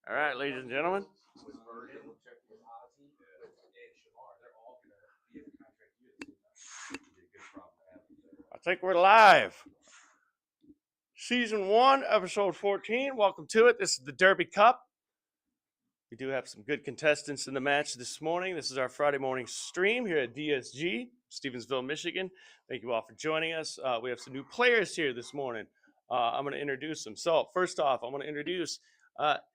All right, ladies and gentlemen. I think we're live. Season 1, episode 14. Welcome to it. This is the Derby Cup. We do have some good contestants in the match this morning. This is our Friday morning stream here at DSG, Stevensville, Michigan. Thank you all for joining us. We have some new players here this morning. I'm going to introduce them. So, first off, I'm going to introduce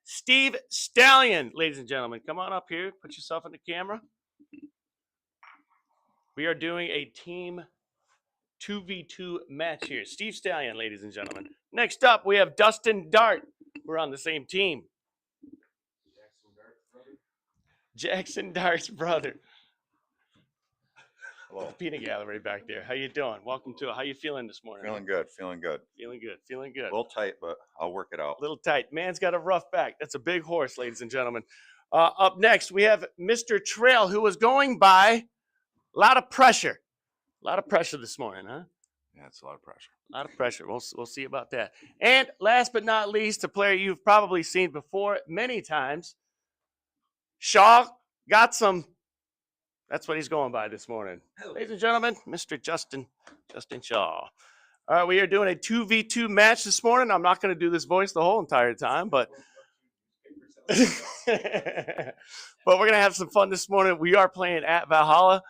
Steve Stallion, ladies and gentlemen. Come on up here. Put yourself in the camera. We are doing a team 2v2 match here. Steve Stallion, ladies and gentlemen. Next up, we have Dustin Dart. We're on the same team. Jackson Dart's brother. Hello. Peanut Gallery back there. How you doing? Welcome to it. How you feeling this morning? Feeling good. Feeling good. A little tight, but I'll work it out. A little tight. Man's got a rough back. That's a big horse, ladies and gentlemen. Up next, we have Mr. Trail, who was going by a lot of pressure. A lot of pressure this morning, huh? Yeah, it's a lot of pressure. A lot of pressure. We'll see about that. And last but not least, a player you've probably seen before many times. Shaw got some. That's what he's going by this morning. Hello. Ladies and gentlemen, Mr. Justin Shaw. All right, we are doing a 2v2 match this morning. I'm not going to do this voice the whole entire time, but but we're going to have some fun this morning. We are playing at Valhalla.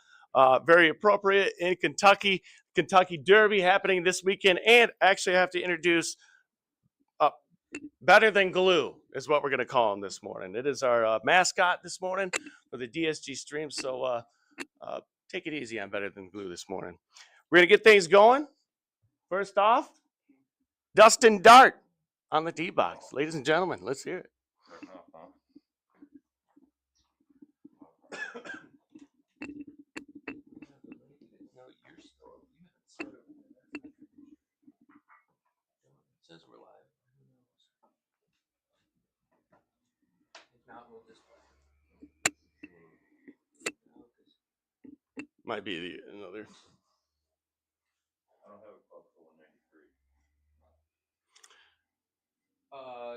Very appropriate in Kentucky. Kentucky Derby happening this weekend. And actually, I have to introduce Better Than Glue is what we're going to call him this morning. It is our mascot this morning for the DSG stream. So take it easy on Better Than Glue this morning. We're going to get things going. First off, Dustin Dart on the tee box. Ladies and gentlemen, let's hear it. Says we're live. If not, we'll just might be another. I don't have a club for 193.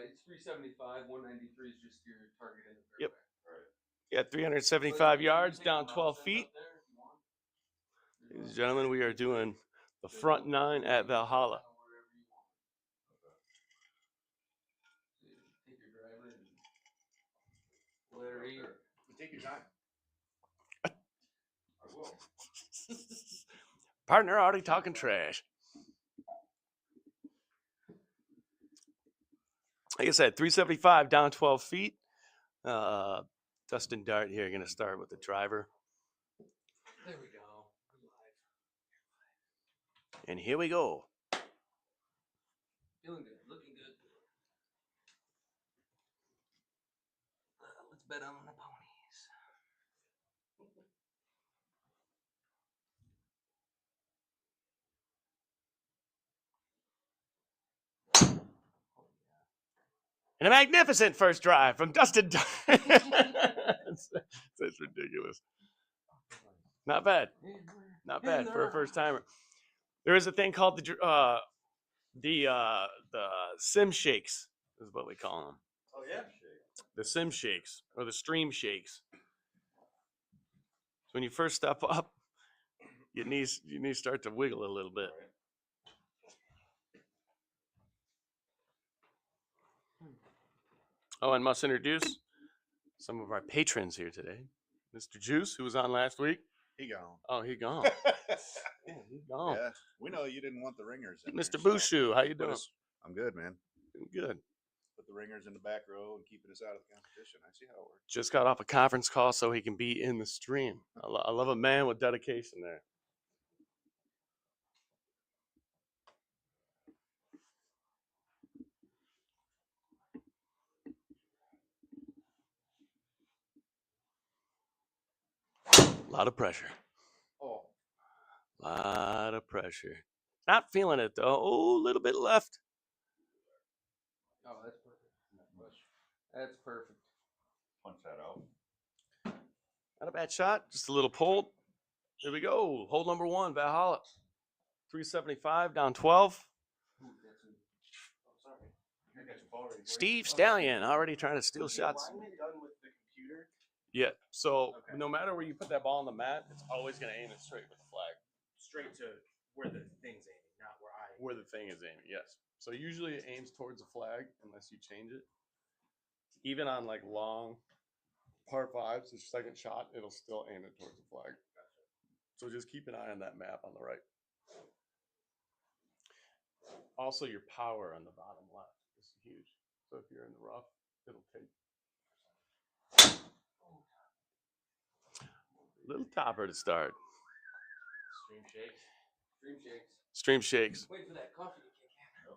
It's 375. 193 is just your target in the fairway. Yep. All right. Yeah, 375 yards, down 12 feet. Ladies and gentlemen, we are doing the front nine at Valhalla. Take your driver and Larry. Take your time. I will. Partner already talking trash. Like I said, 375 down 12 feet. Dustin Dart here going to start with the driver. There we go. And here we go. Feeling good, looking good. Let's bet on the ponies. And a magnificent first drive from Dustin Dart. That's ridiculous. Not bad. Not bad for a first timer. There is a thing called the sim shakes is what we call them. Oh yeah. The sim shakes or the stream shakes. So when you first step up, your knees start to wiggle a little bit. Oh, and must introduce some of our patrons here today. Mr. Juice, who was on last week. He gone. Oh, he gone. Yeah, he gone. Yeah, we know you didn't want the ringers in Mr. there, Bushu, how you doing? I'm good, man. Good. Put the ringers in the back row and keeping us out of the competition. I see how it works. Just got off a conference call so he can be in the stream. I love a man with dedication there. A lot of pressure. Oh. A lot of pressure. Not feeling it, though. Oh, a little bit left. Oh, that's perfect. That's perfect. Punch that out. Not a bad shot. Just a little pull. Here we go. Hole number 1, Valhalla. 375 down 12. Ooh, sorry. I got your ball ready for you. Steve Stallion already trying to steal Was the shots. alignment done with the computer? Yeah. So Okay. no matter where you put that ball on the mat, it's always going to aim it straight with the flag. Straight to where the thing's aiming, not where I. Where the thing is aiming, yes. So usually it aims towards the flag unless you change it. Even on like long par fives, the second shot, it'll still aim it towards the flag. So just keep an eye on that map on the right. Also, your power on the bottom left is huge. So if you're in the rough, it'll take. Little topper to start. Stream shakes. Stream shakes. Stream shakes. Wait for that coffee to kick in.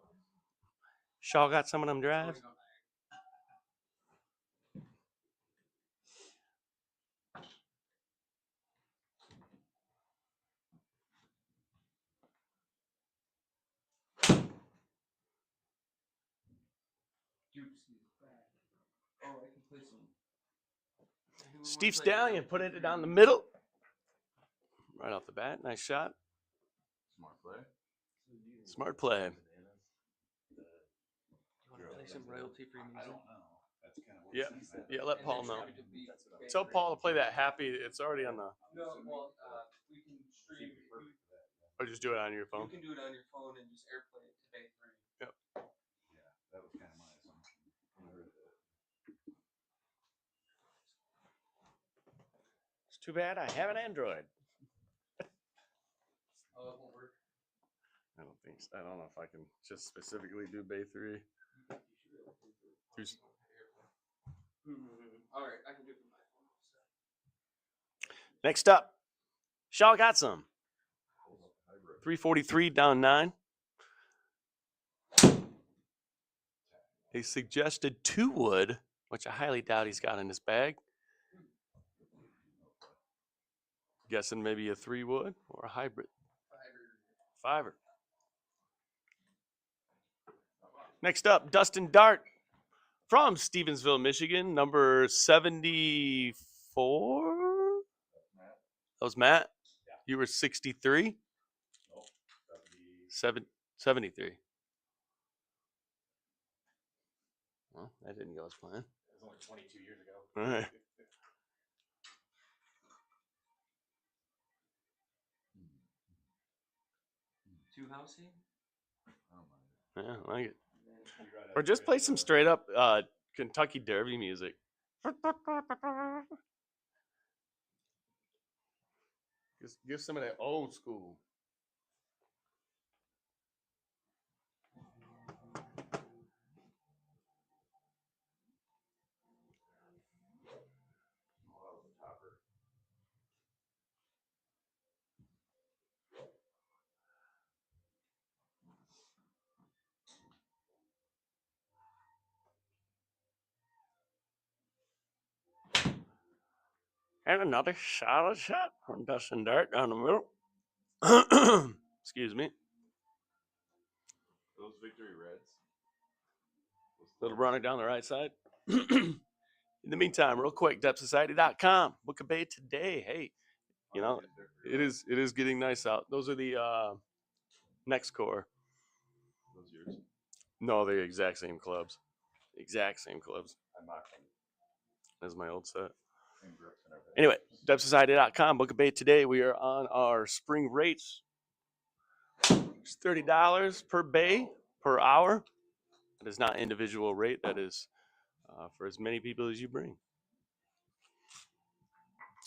Shaw got some of them drives. Oh, I can play some. Steve Stallion put it down the middle. Right off the bat. Nice shot. Smart play. Smart play. You want to play some royalty-free music? I don't know. That's kind of what Yeah. he said. Yeah, let Paul know. That's what I Tell Paul to play that happy. It's already on the. No, well, we can stream. Or just do it on your You phone. can do it on your phone and just AirPlay it to day 3. Yeah, that was kind of my assumption when I heard that. It's too bad I have an Android. Oh, it won't work. I don't think so. I don't know if I can just specifically do Bay 3. All right, I can do it from my phone. Next up, Shaw got some. 343 down 9. He suggested 2 wood, which I highly doubt he's got in his bag. Guessing maybe a 3 wood or a hybrid. 5er. Next up, Dustin Dart from Stevensville, Michigan, number 74. That was Matt. You were 63. 73. Well, that didn't go as planned. It was only 22 years ago. All right. Two housing? Yeah, I like it. Or just play some straight up Kentucky Derby music. Just give some of that old school. And another solid shot from Dustin Dart down the middle. Excuse me. Those victory reds. Little runner down the right side. In the meantime, real quick, depthsociety.com. Book a bay today. Hey, you know, it is getting nice out. Those are the next core. Those yours. No, they're exact same clubs. Exact same clubs I mocked them. as my old set. Same grips and everything. Anyway, depthsociety.com. Book a bay today. We are on our spring rates. It's $30 per bay per hour. That is not individual rate. That is for as many people as you bring.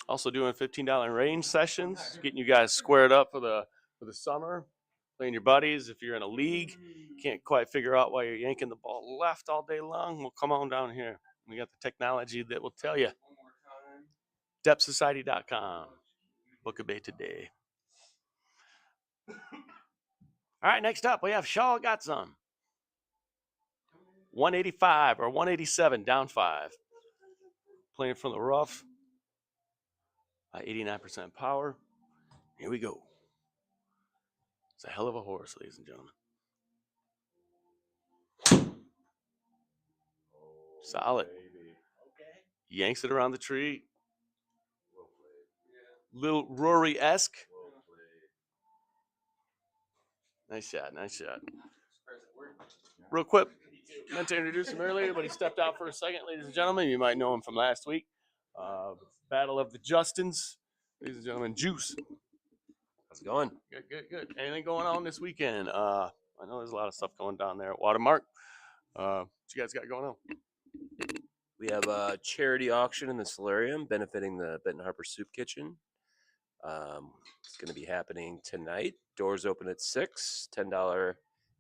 Also doing $15 range sessions, getting you guys squared up for the summer, playing your buddies. If you're in a league, can't quite figure out why you're yanking the ball left all day long, well, come on down here. We got the technology that will tell you. One more time. Depthsociety.com. Book a bay today. All right, next up, we have Shaw got some. 185 or 187, down 5. Playing from the rough. 89% power. Here we go. It's a hell of a horse, ladies and gentlemen. Solid. Yanks it around the tree. Little Rory-esque. Nice shot, nice shot. Real quick, meant to introduce him earlier, but he stepped out for a second, ladies and gentlemen. You might know him from last week. Battle of the Justins. Ladies and gentlemen, Juice. How's it going? Good. Anything going on this weekend? I know there's a lot of stuff going down there at Watermark. What you guys got going on? We have a charity auction in the solarium benefiting the Benton Harbor Soup Kitchen. It's going to be happening tonight. Doors open at 6. $10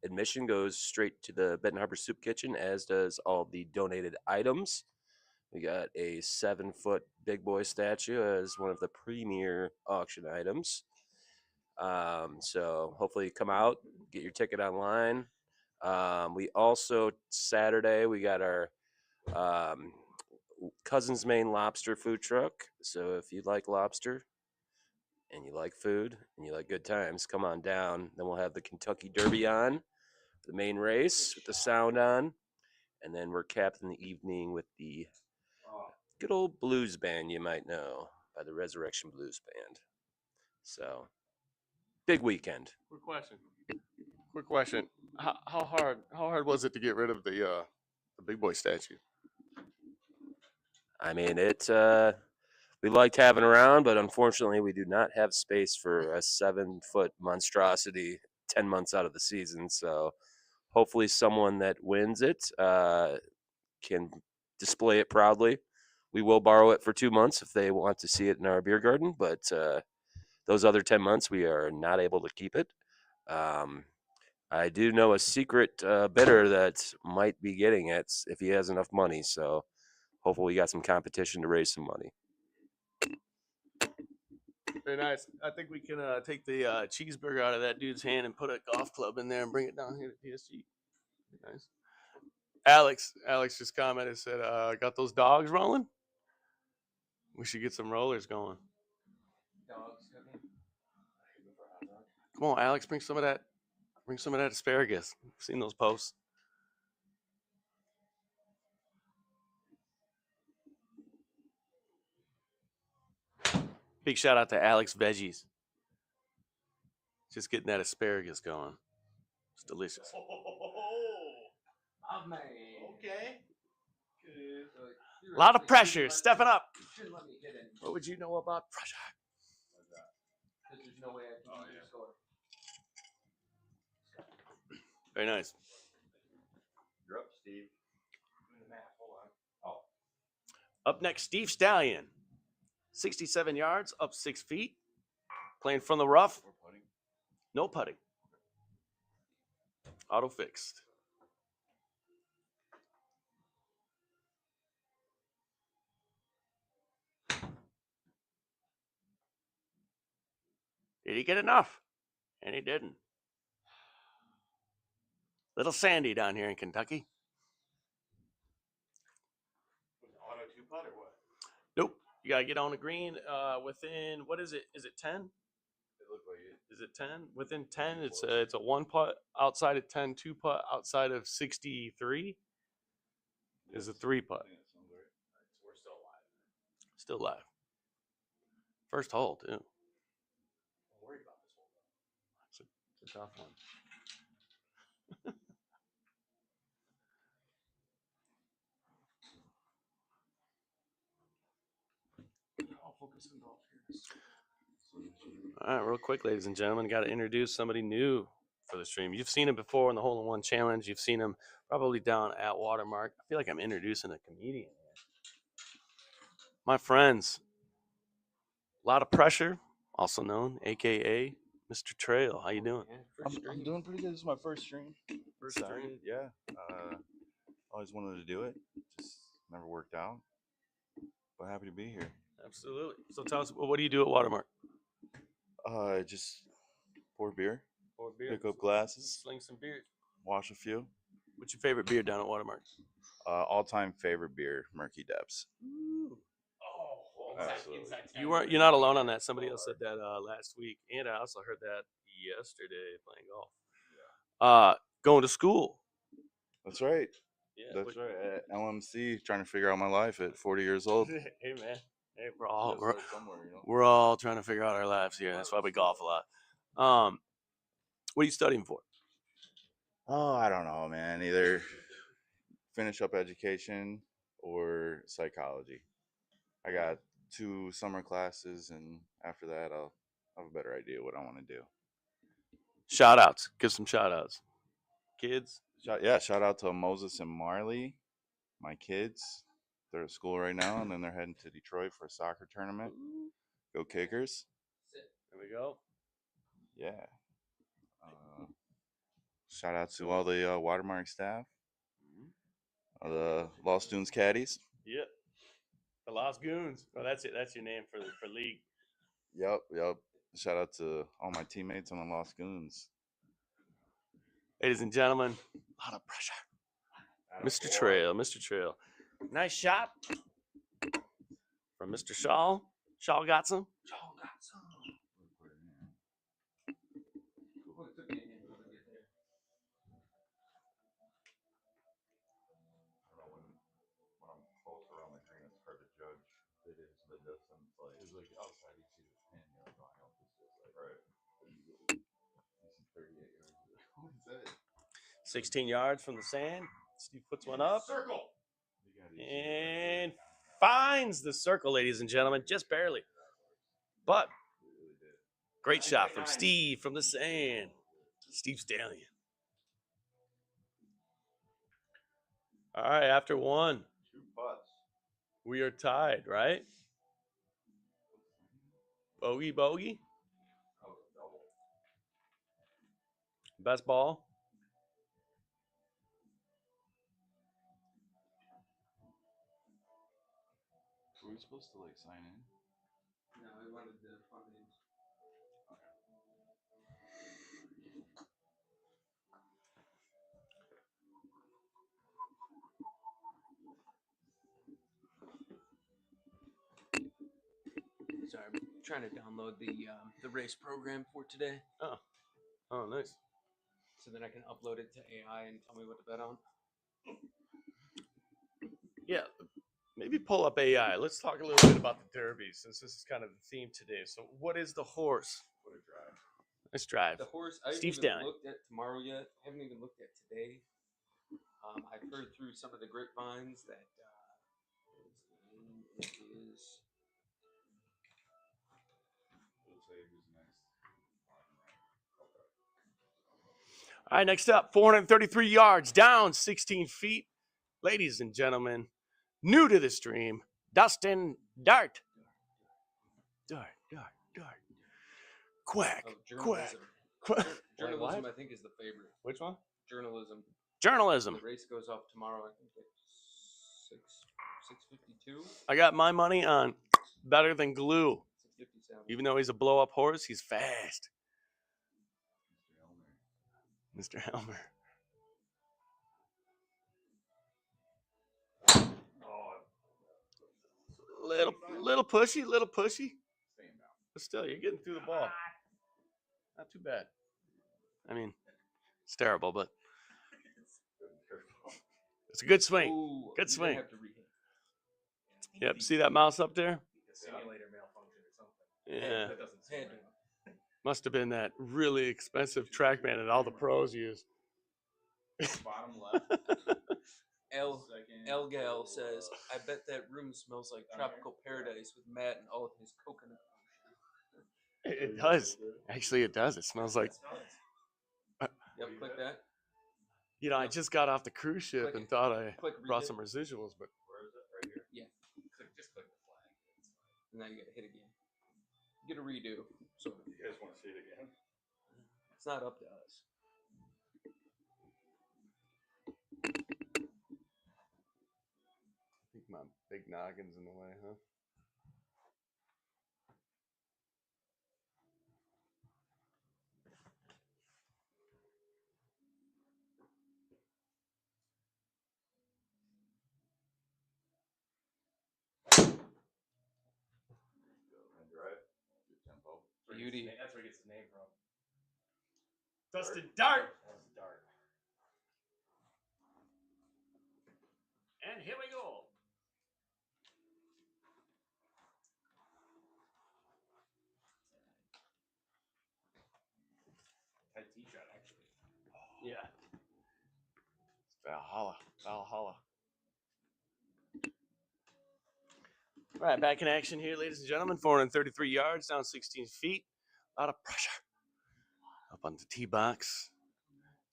admission goes straight to the Benton Harbor Soup Kitchen, as does all the donated items. We got a 7-foot big boy statue as one of the premier auction items. So hopefully come out, get your ticket online. We also, Saturday, we got our Cousin's Maine lobster food truck. So if you like lobster and you like food and you like good times, come on down. Then we'll have the Kentucky Derby on, the main race with the sound on. And then we're capping the evening with the good old blues band you might know by the Resurrection Blues Band. So, big weekend. Quick question. How hard was it to get rid of the big boy statue? I mean, we liked having around, but unfortunately, we do not have space for a 7-foot monstrosity 10 months out of the season. So, hopefully, someone that wins it can display it proudly. We will borrow it for 2 months if they want to see it in our beer garden, but those other 10 months, we are not able to keep it. I do know a secret bidder that might be getting it if he has enough money. So hopefully we got some competition to raise some money. Very nice. I think we can take the cheeseburger out of that dude's hand and put a golf club in there and bring it down here to PSG. Very nice. Alex just commented, said, got those dogs rolling? We should get some rollers going. Dogs cooking. Come on, Alex, bring some of that asparagus. I've seen those posts. Big shout out to Alex Veggies. Just getting that asparagus going. It's delicious. Oh man. Okay. A lot of pressure. Stepping up. You shouldn't let me hit any. What would you know about pressure? Because there's no way I can keep score. Very nice. You're up, Steve. Doing the math. Hold on. Up next, Steve Stallion. 67 yards, up 6 feet. Playing from the rough. We're putting. No putting. Auto fixed. Did he get enough? And he didn't. Little Sandy down here in Kentucky. Auto 2-putt or what? Nope. You gotta get on the green within, what is it? Is it 10? It looked like it. Is it 10? Within 10, it's a 1-putt. Outside of 10, 2-putt. Outside of 63 is a 3-putt. I think that sounds right. So we're still alive. Still live. First hole, too. Don't worry about this whole thing. It's a tough one. I'll focus on golf here. All right, real quick, ladies and gentlemen, got to introduce somebody new for the stream. You've seen him before in the Hole in One Challenge. You've seen him probably down at Watermark. I feel like I'm introducing a comedian here. My friends, a lot of pressure, also known, aka Mr. Trail. How you doing? I'm doing pretty good. This is my first stream. First Excited, stream? yeah. Always wanted to do it. Just never worked out. But happy to be here. Absolutely. So tell us, what do you do at Watermark? Just pour beer, Pour beer. pick up glasses, Sling some beer. wash a few. What's your favorite beer down at Watermark? All-time favorite beer, Murky Depths. Oh, Absolutely. You're not alone on that. Somebody else said that last week, and I also heard that yesterday playing golf. Going to school. That's right. Yeah, That's right. At LMC, trying to figure out my life at 40 years old. Hey man, hey, Gotta start somewhere, you know? we're all trying to figure out our lives here. That's why we golf a lot. What are you studying for? Oh, I don't know, man. Either finish up education or psychology. I got 2 summer classes, and after that, I'll have a better idea what I want to do. Shout outs. Give some shout outs. Kids. Shout out to Moses and Marley, my kids. They're at school right now, and then they're heading to Detroit for a soccer tournament. Go Kickers. There we go. Yeah. Shout out to all the Watermark staff, the Law Students Caddies. Yep. The Lost Goons. Oh, that's it. That's your name for league. Yep. Shout out to all my teammates on the Lost Goons. Ladies and gentlemen, a lot of pressure. Mr. Trail. Nice shot from Mr. Shaw. Shaw got some. When I'm close around the green, it's hard to judge the distance. Like, it's like outside, you see the pin, you're like, oh, I hope this is like, right. You see 38 yards. What is that? 16 yards from the sand. Steve puts one up. Circle. And finds the circle, ladies and gentlemen, just barely. But great shot from Steve from the sand. Steve Stallion. All right, after one, 2 putts. we are tied, right? Bogey. That was a double. Best ball. Were we supposed to like sign in? No, I wanted the fun names. Sorry, I'm trying to download the race program for today, Oh, nice. so then I can upload it to AI and tell me what to bet on. Yeah, maybe pull up AI. Let's talk a little bit about the Derby, since this is kind of the theme today. So, what is the horse? What a drive. Nice drive. The horse I haven't Steve's even down. looked at tomorrow yet. I haven't even looked at today. I've heard through some of the grapevines that it is. We'll say who's next. All right, next up, 433 yards, down 16 feet. Ladies and gentlemen, new to the stream, Dustin Dart. Dart. Quack. Oh, Quack. journalism. Quack. Journalism, What? I think, is the favorite. Which one? Journalism. Journalism. The race goes off tomorrow. I think at 6:52. I got my money on better than glue. 6:57. Even though he's a blow up horse, he's fast. Mr. Helmer. Little pushy. But still, you're getting through the ball. Not too bad. I mean, it's terrible, but it's a good swing. Ooh, Good you're swing. gonna have to rehit. Yep, see that mouse up there? The simulator malfunction or something. Yeah. That doesn't seem right. Must have been that really expensive TrackMan that all the pros use. Bottom left. El Gal says, "I bet that room smells like tropical paradise with Matt and all of his coconut." It does. Actually, it does. It smells like, Yep, click that. you know, I just got off the cruise ship Click and it. thought I Click brought rehit. some residuals, but Where is it? Right here? Yeah. Just click the flag. It's fine. And now you gotta hit again. Get a redo. So You guys want to see it again? it's not up to us. I think my big noggin's in the way, huh? And drive. Good tempo. Beauty. That's where he gets his name from. Dustin Dart. That's Dart. And here we go. Tight tee shot, actually. Yeah. It's Valhalla. Valhalla. All right, back in action here, ladies and gentlemen. 433 yards, down 16 feet. A lot of pressure. Up on the tee box.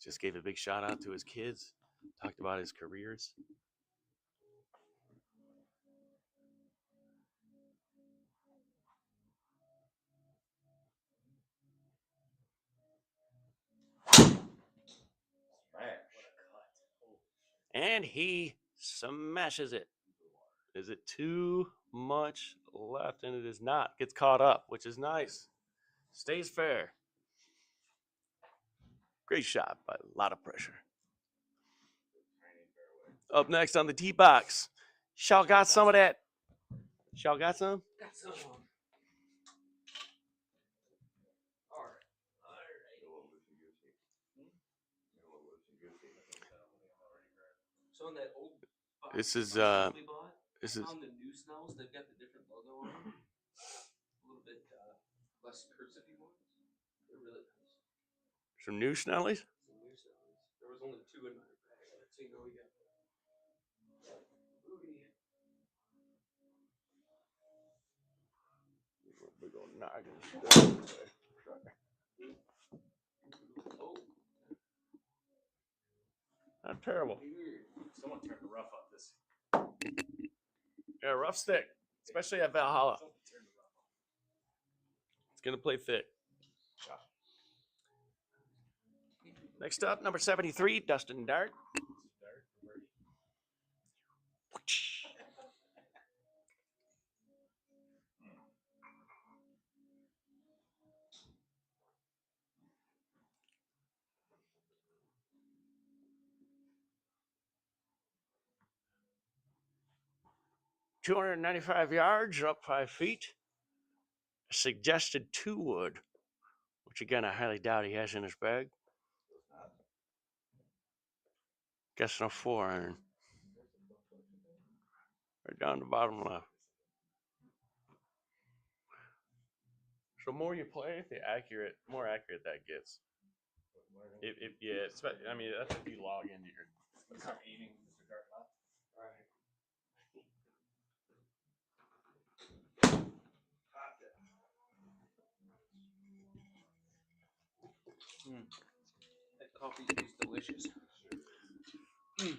Just gave a big shout out to his kids. Talked about his careers. And he smashes it. Is it too much left? And it is not. Gets caught up, which is nice. Stays fair. Great shot, but a lot of pressure. Up next on the tee box. Shaw got some of that. Shaw got some? Got some. All right. So in that old box This is we bought, this I is found the new smells. They've got the different logo on them. A little bit less cursive ones. They're really nice. some new Snellies. Some new smells. There was only 2 in my bag. So you know we got booty. Big old noggin. Oh, Not terrible. Someone turned the rough on this. Yeah, rough stick, especially at Valhalla. Someone turned the rough on. It's gonna play thick. Next up, number 73, Dustin Dart. Dark, ready. 295 yards, up 5 feet. Suggested 2 wood, which again I highly doubt he has in his bag. Guessing a 4 iron. Right down the bottom left. So more you play, more accurate that gets. I mean that's if you log into your. He's not aiming Mr. Dart up. right. That coffee tastes delicious. We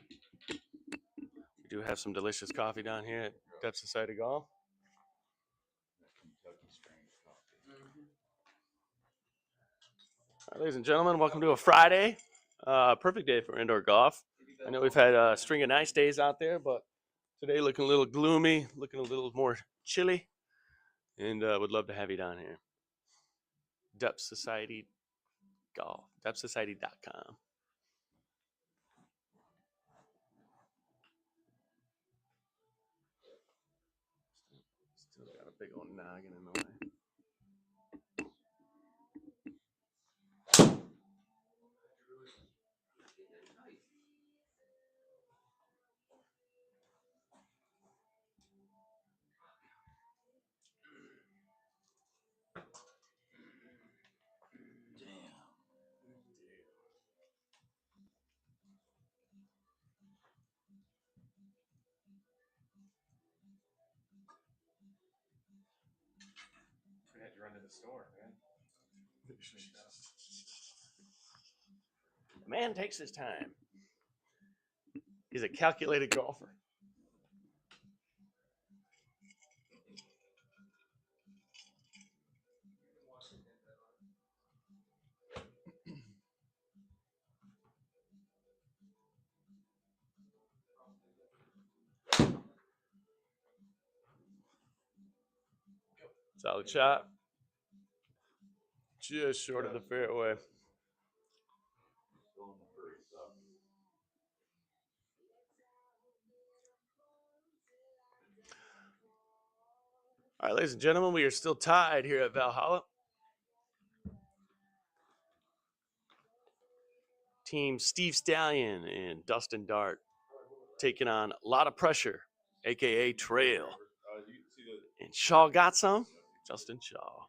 do have some delicious coffee down here at Depth Society Golf. Kentucky strain coffee. All right, ladies and gentlemen, welcome to a Friday. Perfect day for indoor golf. I know we've had a string of nice days out there, but today looking a little gloomy, looking a little more chilly, and would love to have you down here. Depth Society Golf, depthsociety.com. Still got a big old noggin in the way. We had to run to the store, man. The man takes his time. He's a calculated golfer. Solid shot. Just short of the fairway. Still in the first up. All right, ladies and gentlemen, we are still tied here at Valhalla. Team Steve Stallion and Dustin Dart taking on a lot of pressure, aka Trail. And Shaw got some. Justin Shaw.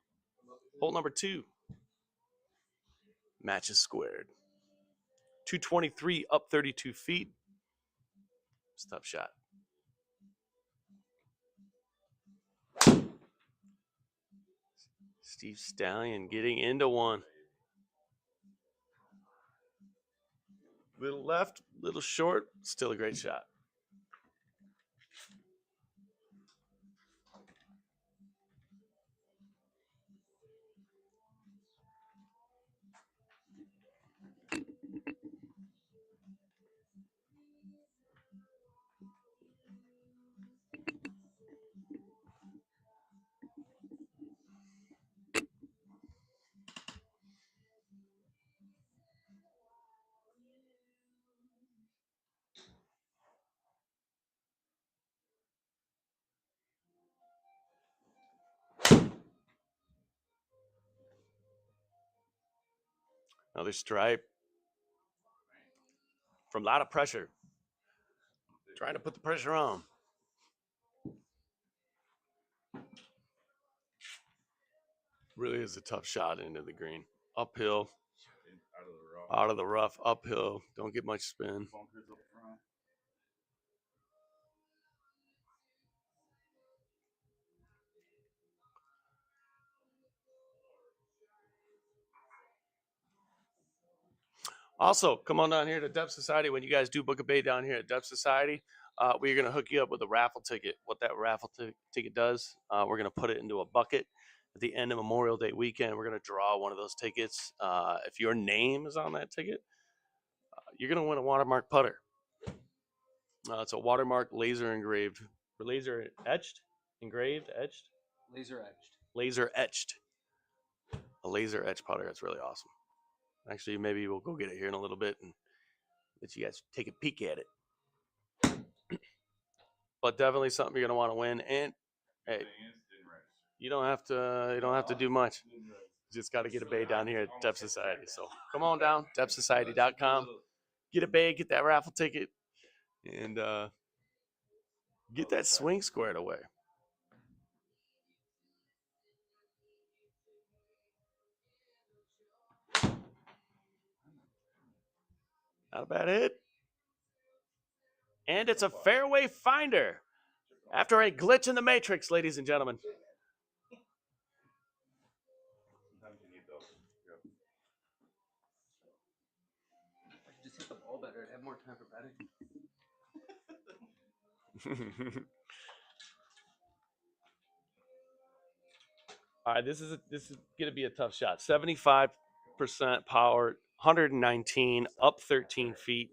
Hole number 2. Match is squared. 223 up 32 feet. It's a tough shot. Steve Stallion getting into one. Little left, little short, still a great shot. Another stripe. From a lot of pressure. Trying to put the pressure on. Really is a tough shot into the green. Uphill. Out of the rough. Uphill. Don't get much spin. Bunkers up front. Also, come on down here to Depth Society. When you guys do book a bay down here at Depth Society, we're going to hook you up with a raffle ticket. What that raffle ticket does, we're going to put it into a bucket at the end of Memorial Day weekend. We're going to draw one of those tickets. If your name is on that ticket, you're going to win a watermark putter. It's a watermark laser engraved, or laser etched, engraved, etched, Laser etched. laser etched. A laser etched putter. That's really awesome. Actually, maybe we'll go get it here in a little bit and let you guys take a peek at it. But definitely something you're gonna want to win. And hey, you don't have to do much. You just got to get a bay down here at Depth Society. So come on down, depthsociety.com. Get a bay, get that raffle ticket, and get that swing squared away. Not a bad hit. And it's a fairway finder after a glitch in the matrix, ladies and gentlemen. Sometimes you need those. If I could just hit the ball better, I'd have more time for batting. All right, this is gonna be a tough shot. 75% power, 119, up 13 feet,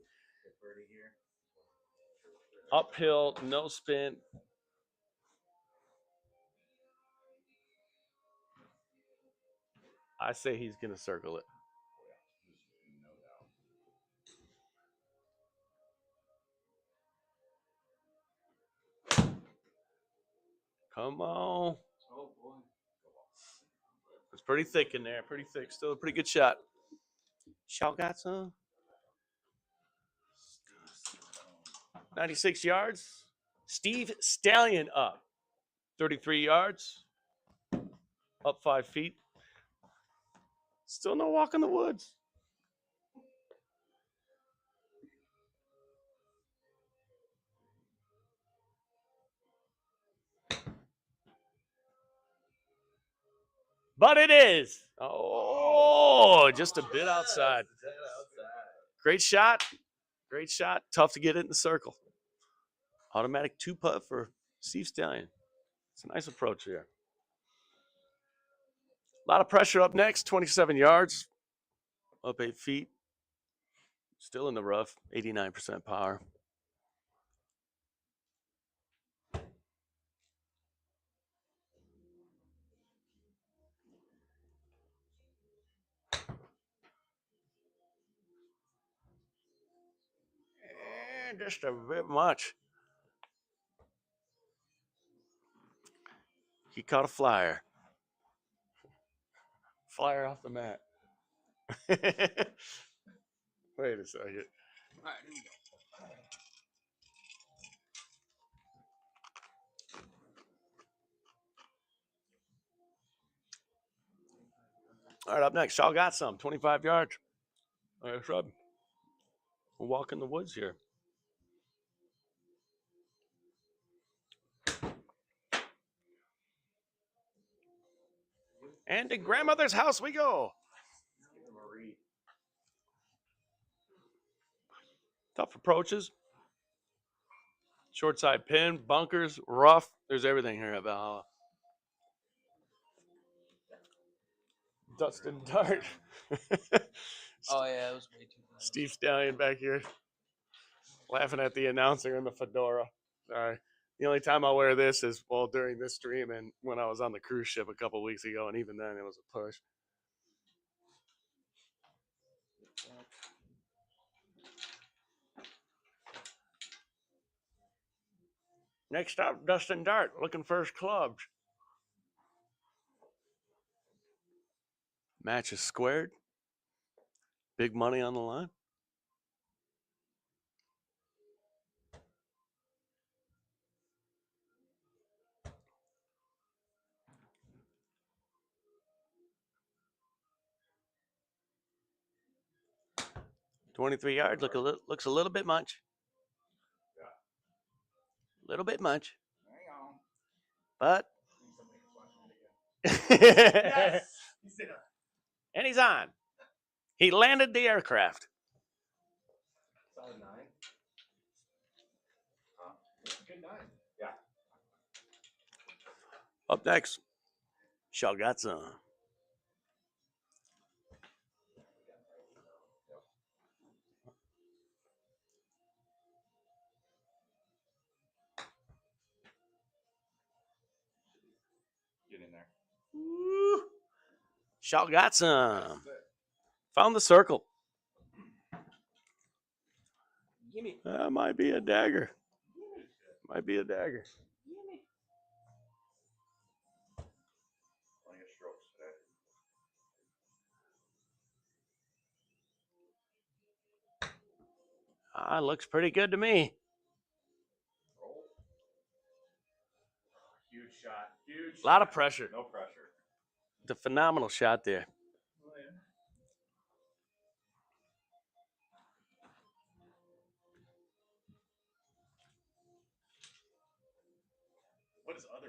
uphill, no spin. I say he's gonna circle it. Come on. Oh boy. It's pretty thick in there. Pretty thick. Still a pretty good shot. Shaw got some. 96 yards. Steve Stallion up. 33 yards. Up 5 feet. Still no walk in the woods. But it is. Oh, just a bit outside. Great shot. Great shot. Tough to get it in the circle. Automatic 2-putt for Steve Stallion. It's a nice approach here. A lot of pressure up next. 27 yards. Up 8 feet. Still in the rough. 89% power. And just a bit much. He caught a flyer. Flyer off the mat. Wait a second. All right, here we go. All right, up next, Shaw got some. 25 yards. All right, shrub. We'll walk in the woods here. And to grandmother's house we go. Tough approaches. Short side pin, bunkers, rough. There's everything here at Valhalla. Dustin Dart. Oh yeah, it was way too fast. Steve Stallion back here laughing at the announcer in the fedora. Sorry. The only time I'll wear this is, well, during this stream and when I was on the cruise ship a couple weeks ago, and even then it was a push. Next up, Dustin Dart looking for his clubs. Match is squared. Big money on the line. $23 yards looks a little bit much. A little bit much. But Yes! He's in a and he's on. He landed the aircraft. solid 9. Good 9. Yeah. Up next, Shaw got some. Get in there. Woo. Shaw got some. Found the circle. Gimme. That might be a dagger. Might be a dagger. Plenty of strokes today. Looks pretty good to me. Roll. Huge shot. Huge A lot of shot. pressure. No pressure. The phenomenal shot there. Oh, yeah. What does other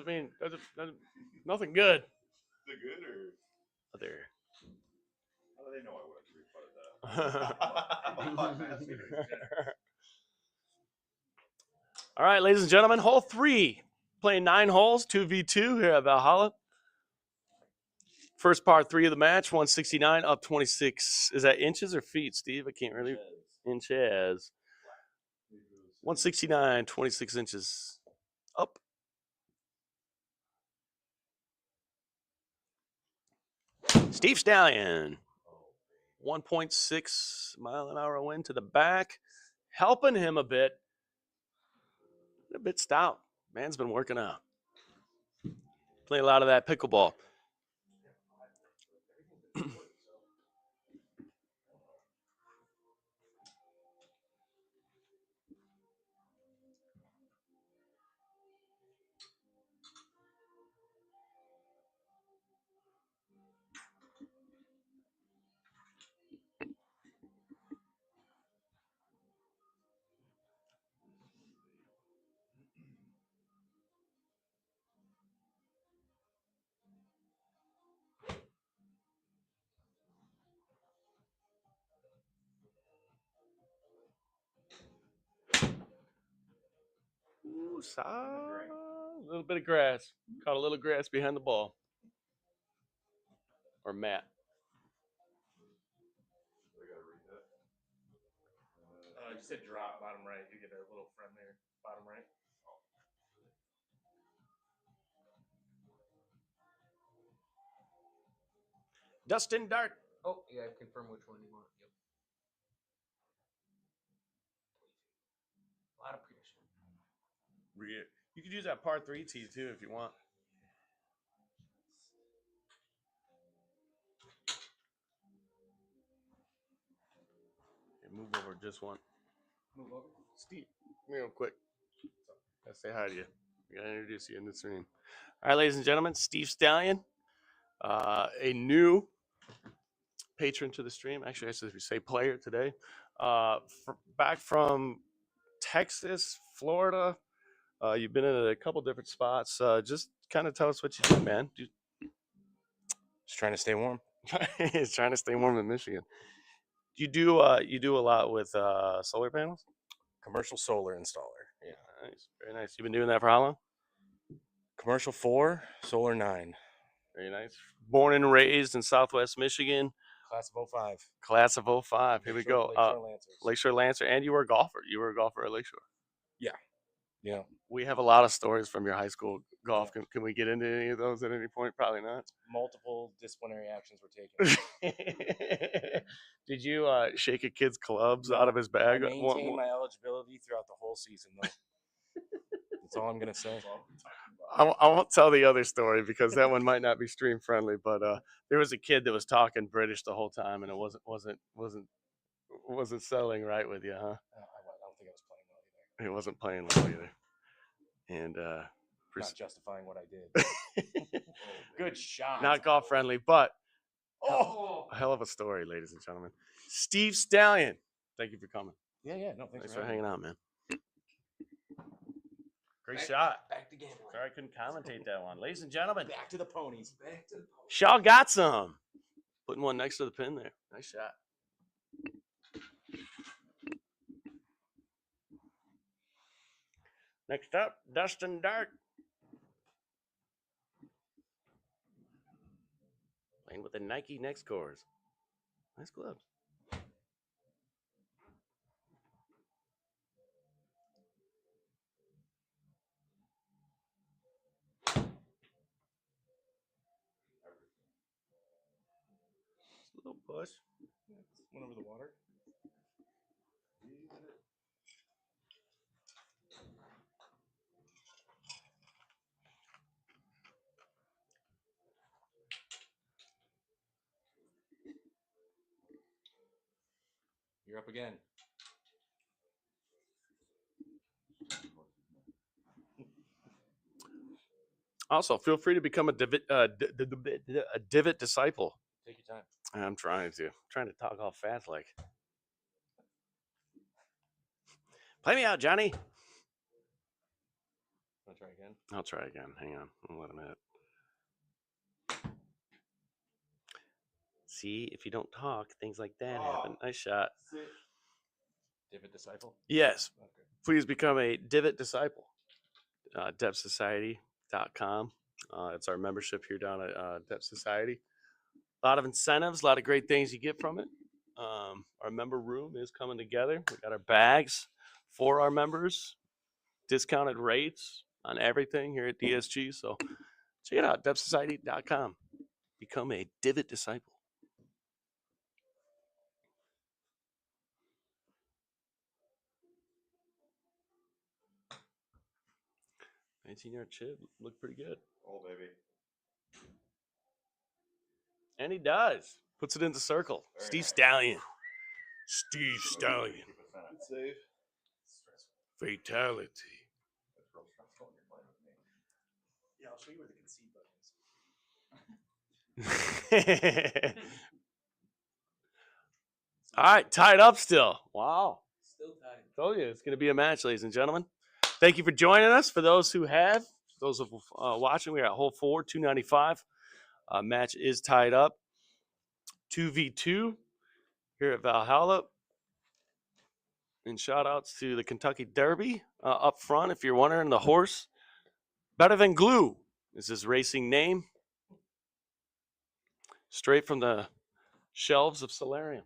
mean? Doesn't nothing good. Is it good or? Other. How do they know I would have rebutted that? All right, ladies and gentlemen, hole 3. Playing 9 holes, 2v2 here at Valhalla. First par 3 of the match, 169 up 26. Is that inches or feet, Steve? I can't really. Inches. 169, 26 inches up. Steve Stallion. 1.6 mile an hour wind to the back. Helping him a bit. A bit stout. Man's been working out. Playing a lot of that pickleball. Ooh, a little bit of grass. Caught a little grass behind the ball. Or mat. You said drop bottom right. You get a little friend there. Bottom right. Dustin Dart. Oh, yeah, confirm which one you want. Yep. A lot of pressure. You could use that par 3 tee too if you want. Okay, move over just one. Move over. Steve, come here real quick. Gotta say hi to you. I gotta introduce you in the stream. All right, ladies and gentlemen, Steve Stallion, a new patron to the stream. Actually, I should say player today. Back from Texas, Florida. You've been in a couple different spots. Just kind of tell us what you do, man. Just trying to stay warm. He's trying to stay warm in Michigan. You do a lot with solar panels? Commercial solar installer. Yeah. Nice, very nice. You've been doing that for how long? Commercial 4, solar 9. Very nice. Born and raised in Southwest Michigan. Class of 05. Class of 05. Here we go. Lakeshore Lancers. Lakeshore Lancer, and you were a golfer. You were a golfer at Lakeshore. Yeah. We have a lot of stories from your high school golf. Can we get into any of those at any point? Probably not. Multiple disciplinary actions were taken. Did you shake a kid's clubs out of his I bag? maintained my eligibility throughout the whole season, though. That's all I'm gonna say. I won't tell the other story because that one might not be stream friendly. But there was a kid that was talking British the whole time, and it wasn't selling right with you, huh? I don't think I was playing well either. It wasn't playing well either. And Not justifying what I did. Good shot. not golf friendly, but Oh. a hell of a story, ladies and gentlemen. Steve Stallion, thank you for coming. Yeah. No, thanks Thanks for for having hanging out, man. Great Back- shot. Back to gambling. Sorry I couldn't commentate that one. Ladies and gentlemen, me. Back to the ponies. Back to the pole. Shaw got some. Putting one next to the pin there. Nice shot. Next up, Dustin Dark. Playing with the Nike Next Cores. Nice gloves. Just a little push. Went over the water. You're up again. Also, feel free to become a divot disciple. Take your time. I'm trying to talk all fast like. Play me out, Johnny. Want to try again? I'll try again. Hang on. I'll let him hit. See, if you don't talk, things like that happen. Nice shot. Divot disciple. Yes. Okay. Please become a divot disciple. DepthSociety.com. It's our membership here down at Depth Society. A lot of incentives, a lot of great things you get from it. Our member room is coming together. We got our bags for our members, discounted rates on everything here at DSG. So check it out, DepthSociety.com. Become a divot disciple. $19-yard chip looked pretty good. Oh, baby. And he does. Puts it into circle. Very Steve nice. Stallion. Steve Stallion. Good save. Fatality. That's real stressful when you're playing with me. Yeah, I'll show you where the concede button is. All right, tied up still. Wow. Still tied. Told you it's going to be a match, ladies and gentlemen. Thank you for joining us. For those who have, those of watching, we're at hole 4, 295. Match is tied up. 2v2 here at Valhalla. And shout outs to the Kentucky Derby up front. If you're wondering, the horse, Better Than Glue is his racing name. Straight from the shelves of Solarium.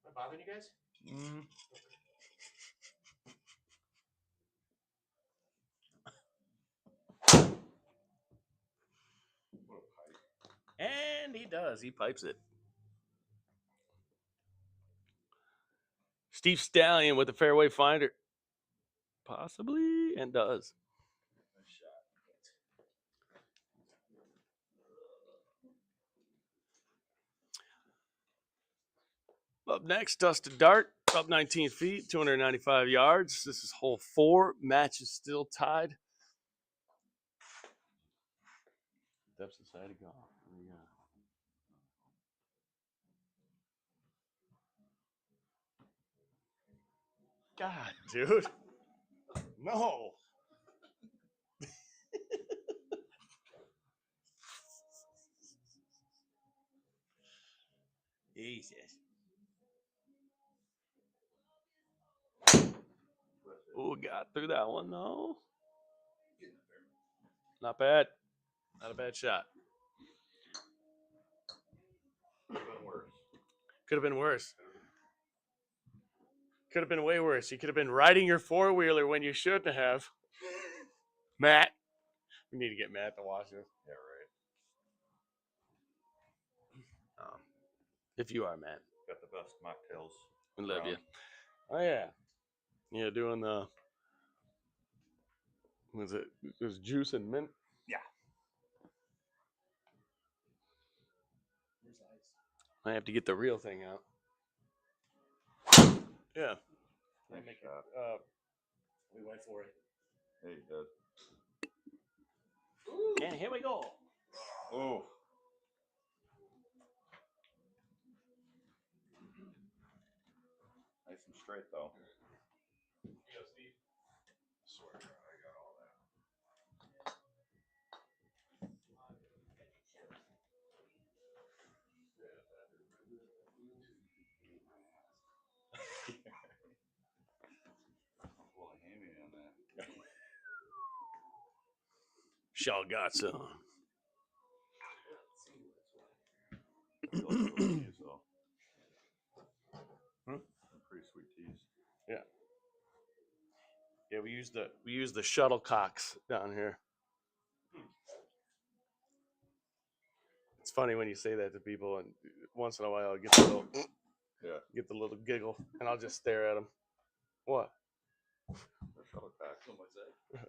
Am I bothering you guys? And he does. He pipes it. Steve Stallion with the fairway finder. Possibly. And does. Up next, Dustin Dart. Up 19 feet, 295 yards. This is hole 4. Match is still tied. Steps aside of golf. There you go. God, dude. No. Jesus. Oh, got through that one though. Not bad. Not a bad shot. Could have been worse. Could have been worse. Could have been way worse. You could have been riding your four-wheeler when you shouldn't have. Matt. We need to get Matt to watch this. Yeah, right. If you are Matt. Got the best mocktails. We love you. around. Oh yeah. Yeah, doing the was it was juice and mint? Yeah. I have to get the real thing out. Yeah. Nice Make it, shot. We went for it. Hey, you did. and here we go. Oh. Nice and straight though. Swear, I got all that. Pull a hammy on that. Shaw got some. Those little teas, though. Hmm? Some pretty sweet teas. Yeah. Yeah, we use the shuttlecocks down here. It's funny when you say that to people, and once in a while I'll get the little giggle, and I'll just stare at them. What? They're shuttlecocks.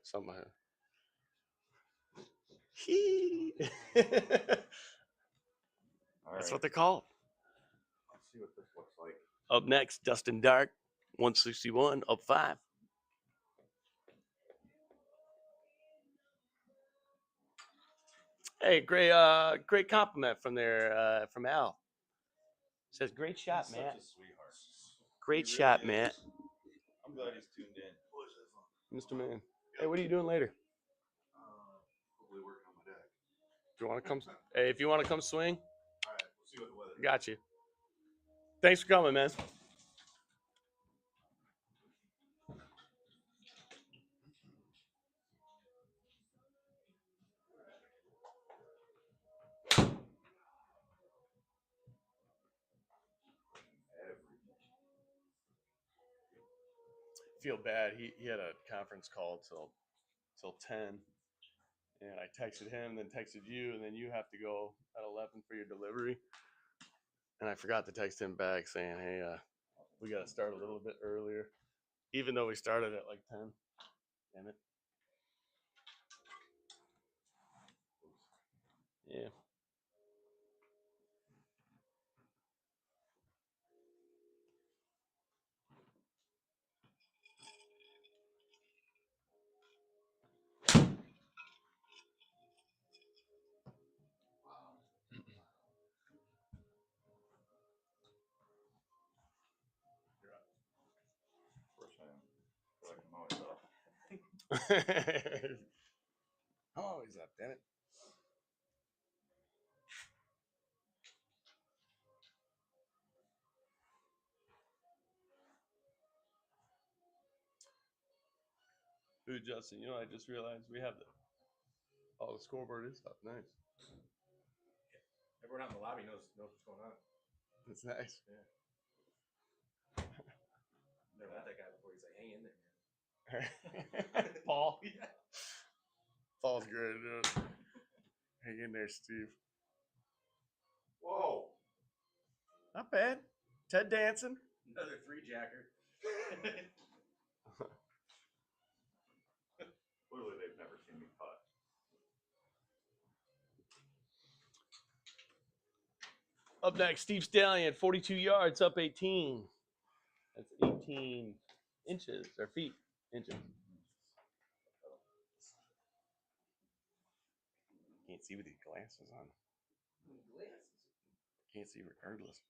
Something like that. Hee. All That's right. what they're called. Let's see what this looks like. Up next, Dustin Dark, 161, up 5. Hey, great compliment from there, from Al. Says, great shot, He's Matt. such a sweetheart. Great He shot, really Matt. is. I'm glad he's tuned in. Mr. Man. Hey, what are you doing later? Hopefully working on my deck. Do you want to come? Hey, if you want to come swing, All right, we'll see what the weather is. got you. Thanks for coming, man. Feel bad. He had a conference call till 10, and I texted him, then texted you, and then you have to go at 11 for your delivery. And I forgot to text him back saying, hey, we got to start a little bit earlier, even though we started at like 10. Damn it. Yeah. First time. I feel like I'm always up. I'm always up, damn it. Dude, Justin, I just realized we have the scoreboard and stuff. Nice. Everyone out in the lobby knows what's going on. That's nice. Never met that guy before. He's like, hang in there, man. Paul. Yeah. Paul's great, dude. Hang in there, Steve. Whoa. Not bad. Ted Danson. Another three-jacker. Clearly, they've never seen me putt. Up next, Steve Stallion, 42 yards, up 18. That's 18 inches, or feet, inches. Can't see with these glasses on. Can't see regardless.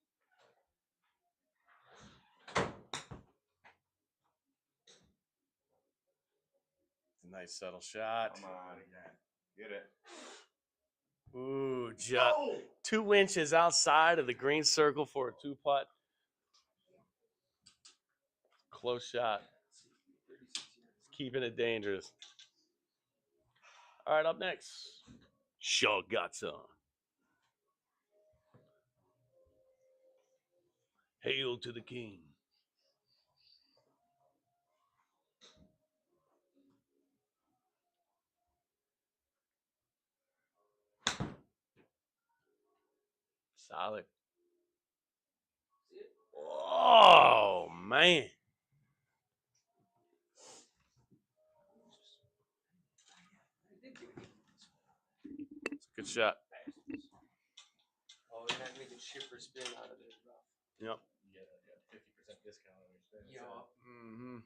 It's a nice subtle shot. Come on again. Get it. Ooh, just 2 inches outside of the green circle for a 2-putt. Close shot. Keeping it dangerous. All right, up next, Shaw got some. Hail to the king. Solid. Oh, man. It's a good shot. Oh, you're not making shipper spin out of it. Yep. You get a 50% discount on your spin. Yeah. Mm-hmm.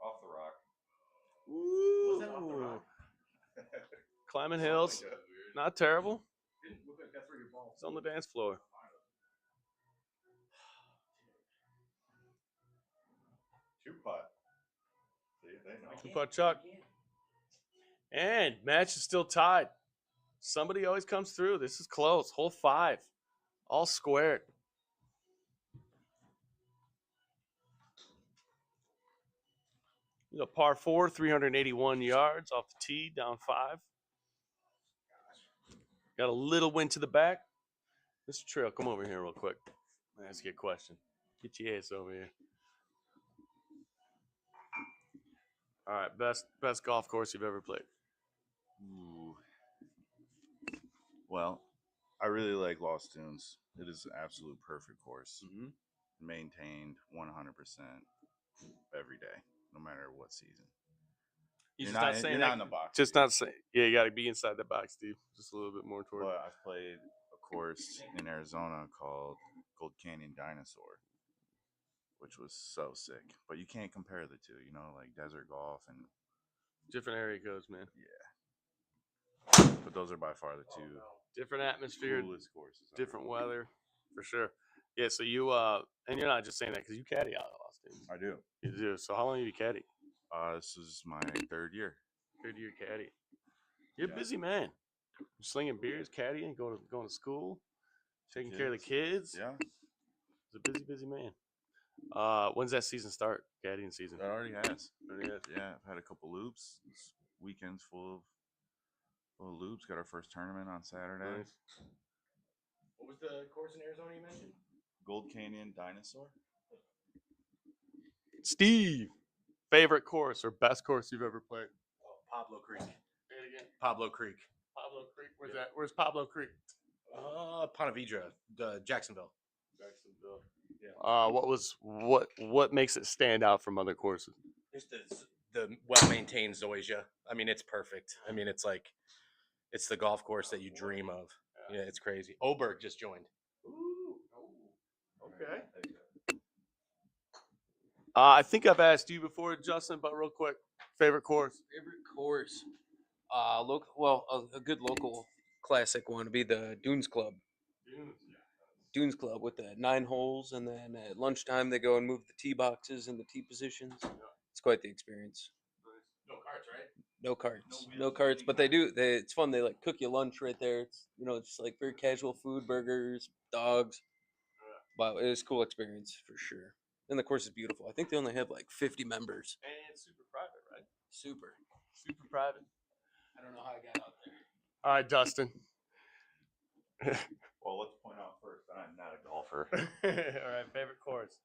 Off the rock. Ooh. Was that off the rock? Climbing hills. Not terrible. Didn't look like that's where your ball. It's on the dance floor. Two putt. See, they know. 2-putt Chuck. And match is still tied. Somebody always comes through. This is close. Hole 5. All squared. Par 4, 381 yards off the tee, down 5. Got a little wind to the back. Mr. Trail, come over here real quick. I'll ask you a question. Get your ass over here. All right, best golf course you've ever played. Ooh. Well, I really like Lost Tunes. It is an absolute perfect course. Mm-hmm. Maintained 100% every day, no matter what season. He's You're just not saying you're that. not in the box. Just not saying. Yeah, you got to be inside the box, Steve. Just a little bit more toward. But I've played a course in Arizona called Gold Canyon Dinosaur, which was so sick. But you can't compare the two, like desert golf and Different area codes, man. yeah. But those are by far the two Different atmosphere, coolest courses. different weather, for sure. Yeah, so you and you're not just saying that because you caddy out of Austin. I do. You do. So how long have you caddy? This is my 3rd year. 3rd year caddy. You're a Yeah. busy man. You're slinging beers, caddying, going to school, taking care of the kids. Yeah. He's a busy man. When's that season start? Caddying season. That already has. Already has. Yeah, I've had a couple loops. This weekend's full of loops. Got our first tournament on Saturday. Nice. What was the course in Arizona you mentioned? Gold Canyon Dinosaur. Steve, favorite course or best course you've ever played? Oh, Pablo Creek. Say it again. Pablo Creek. Pablo Creek. Where's that? Where's Pablo Creek? Ponte Vedra, Jacksonville. Jacksonville. Yeah. What makes it stand out from other courses? Just the well-maintained Zoysia. I mean, it's perfect. I mean, it's the golf course that you dream of. Yeah, it's crazy. Oberg just joined. Ooh. Okay. I think I've asked you before, Justin, but real quick, favorite course? Favorite course? A good local classic one would be the Dunes Club. Dunes Club with the 9 holes, and then at lunchtime they go and move the tee boxes and the tee positions. It's quite the experience. No carts, right? No carts, no carts, but it's fun. They cook you lunch right there. It's just very casual food, burgers, dogs. Wow, it was a cool experience for sure. And the course is beautiful. I think they only have 50 members. And it's super private, right? Super. Super private. I don't know how I got out there. All right, Dustin. Well, let's point out first that I'm not a golfer. All right, favorite course.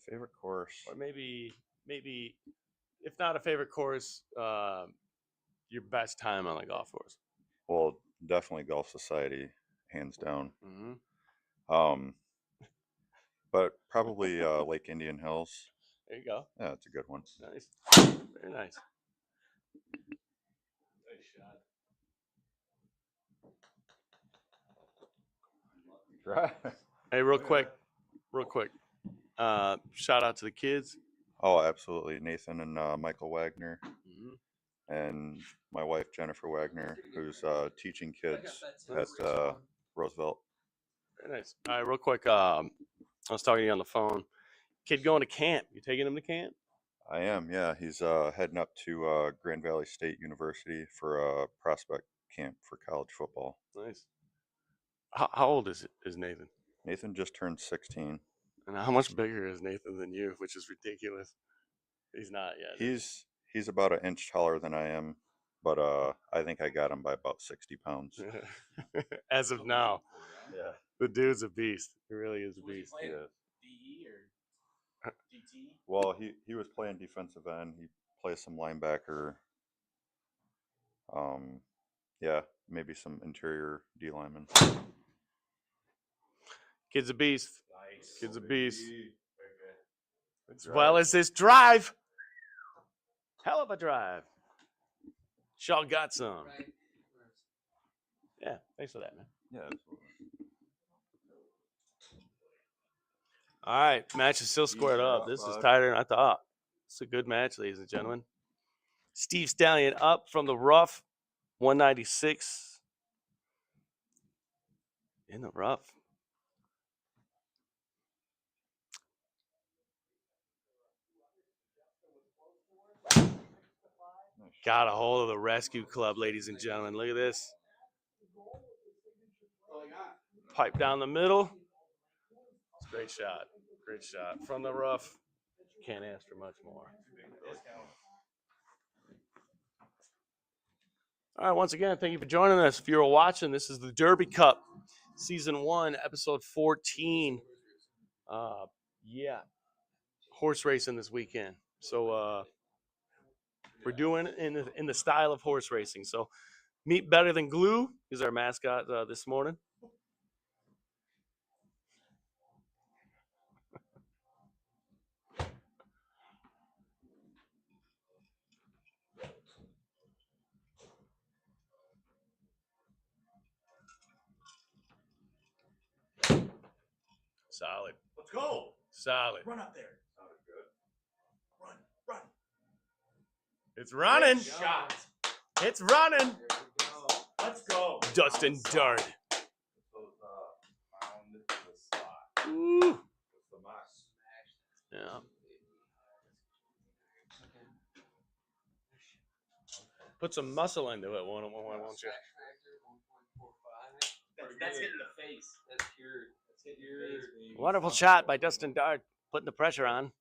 Favorite course. Or maybe if not a favorite course, your best time on the golf course. Well, definitely Golf Society, hands down. Mm-hmm. But probably Lake Indian Hills. There you go. Yeah, it's a good one. Nice. Very nice. Nice shot. Right. Hey, real quick. Shout out to the kids. Oh, absolutely. Nathan and Michael Wagner, Mhm. and my wife Jennifer Wagner, who's teaching kids at Roosevelt. Very nice. All right, real quick. I was talking to you on the phone. Kid going to camp. You taking him to camp? I am, yeah. He's heading up to Grand Valley State University for a prospect camp for college football. Nice. How old is Nathan? Nathan just turned 16. And how much bigger is Nathan than you? Which is ridiculous. He's not yet. He's about an inch taller than I am, but I think I got him by about 60 pounds. As of now, Yeah. the dude's a beast. He really is a beast. Yeah. DE or DT? Well, he was playing defensive end. He plays some linebacker. Yeah, maybe some interior D lineman. Kid's a beast. Nice. Kid's a beast. Good As drive. well as this drive. Hell of a drive. Shaw got some. Yeah, thanks for that, man. Yeah, absolutely. All right, match is still squared up. This is tighter than I thought. It's a good match, ladies and gentlemen. Steve Stallion up from the rough, 196 in the rough. Got a hold of the rescue club, ladies and gentlemen. Look at this. Pipe down the middle. It's a great shot. Great shot. From the rough. Can't ask for much more. All right, once again, thank you for joining us. If you're watching, this is the Derby Cup, Season 1, Episode 14. Yeah, horse racing this weekend. So we're doing it in the style of horse racing. So Meat Better Than Glue is our mascot this morning. Solid. Let's go. Solid. Run up there. Sounded good. Run. It's running. Great shot. It's running. Let's go. Dustin Dart. Ooh. Yeah. Put some muscle into it, won't you? That's hitting the face. That's cured. That's hitting your face, baby. Wonderful shot by Dustin Dart, putting the pressure on.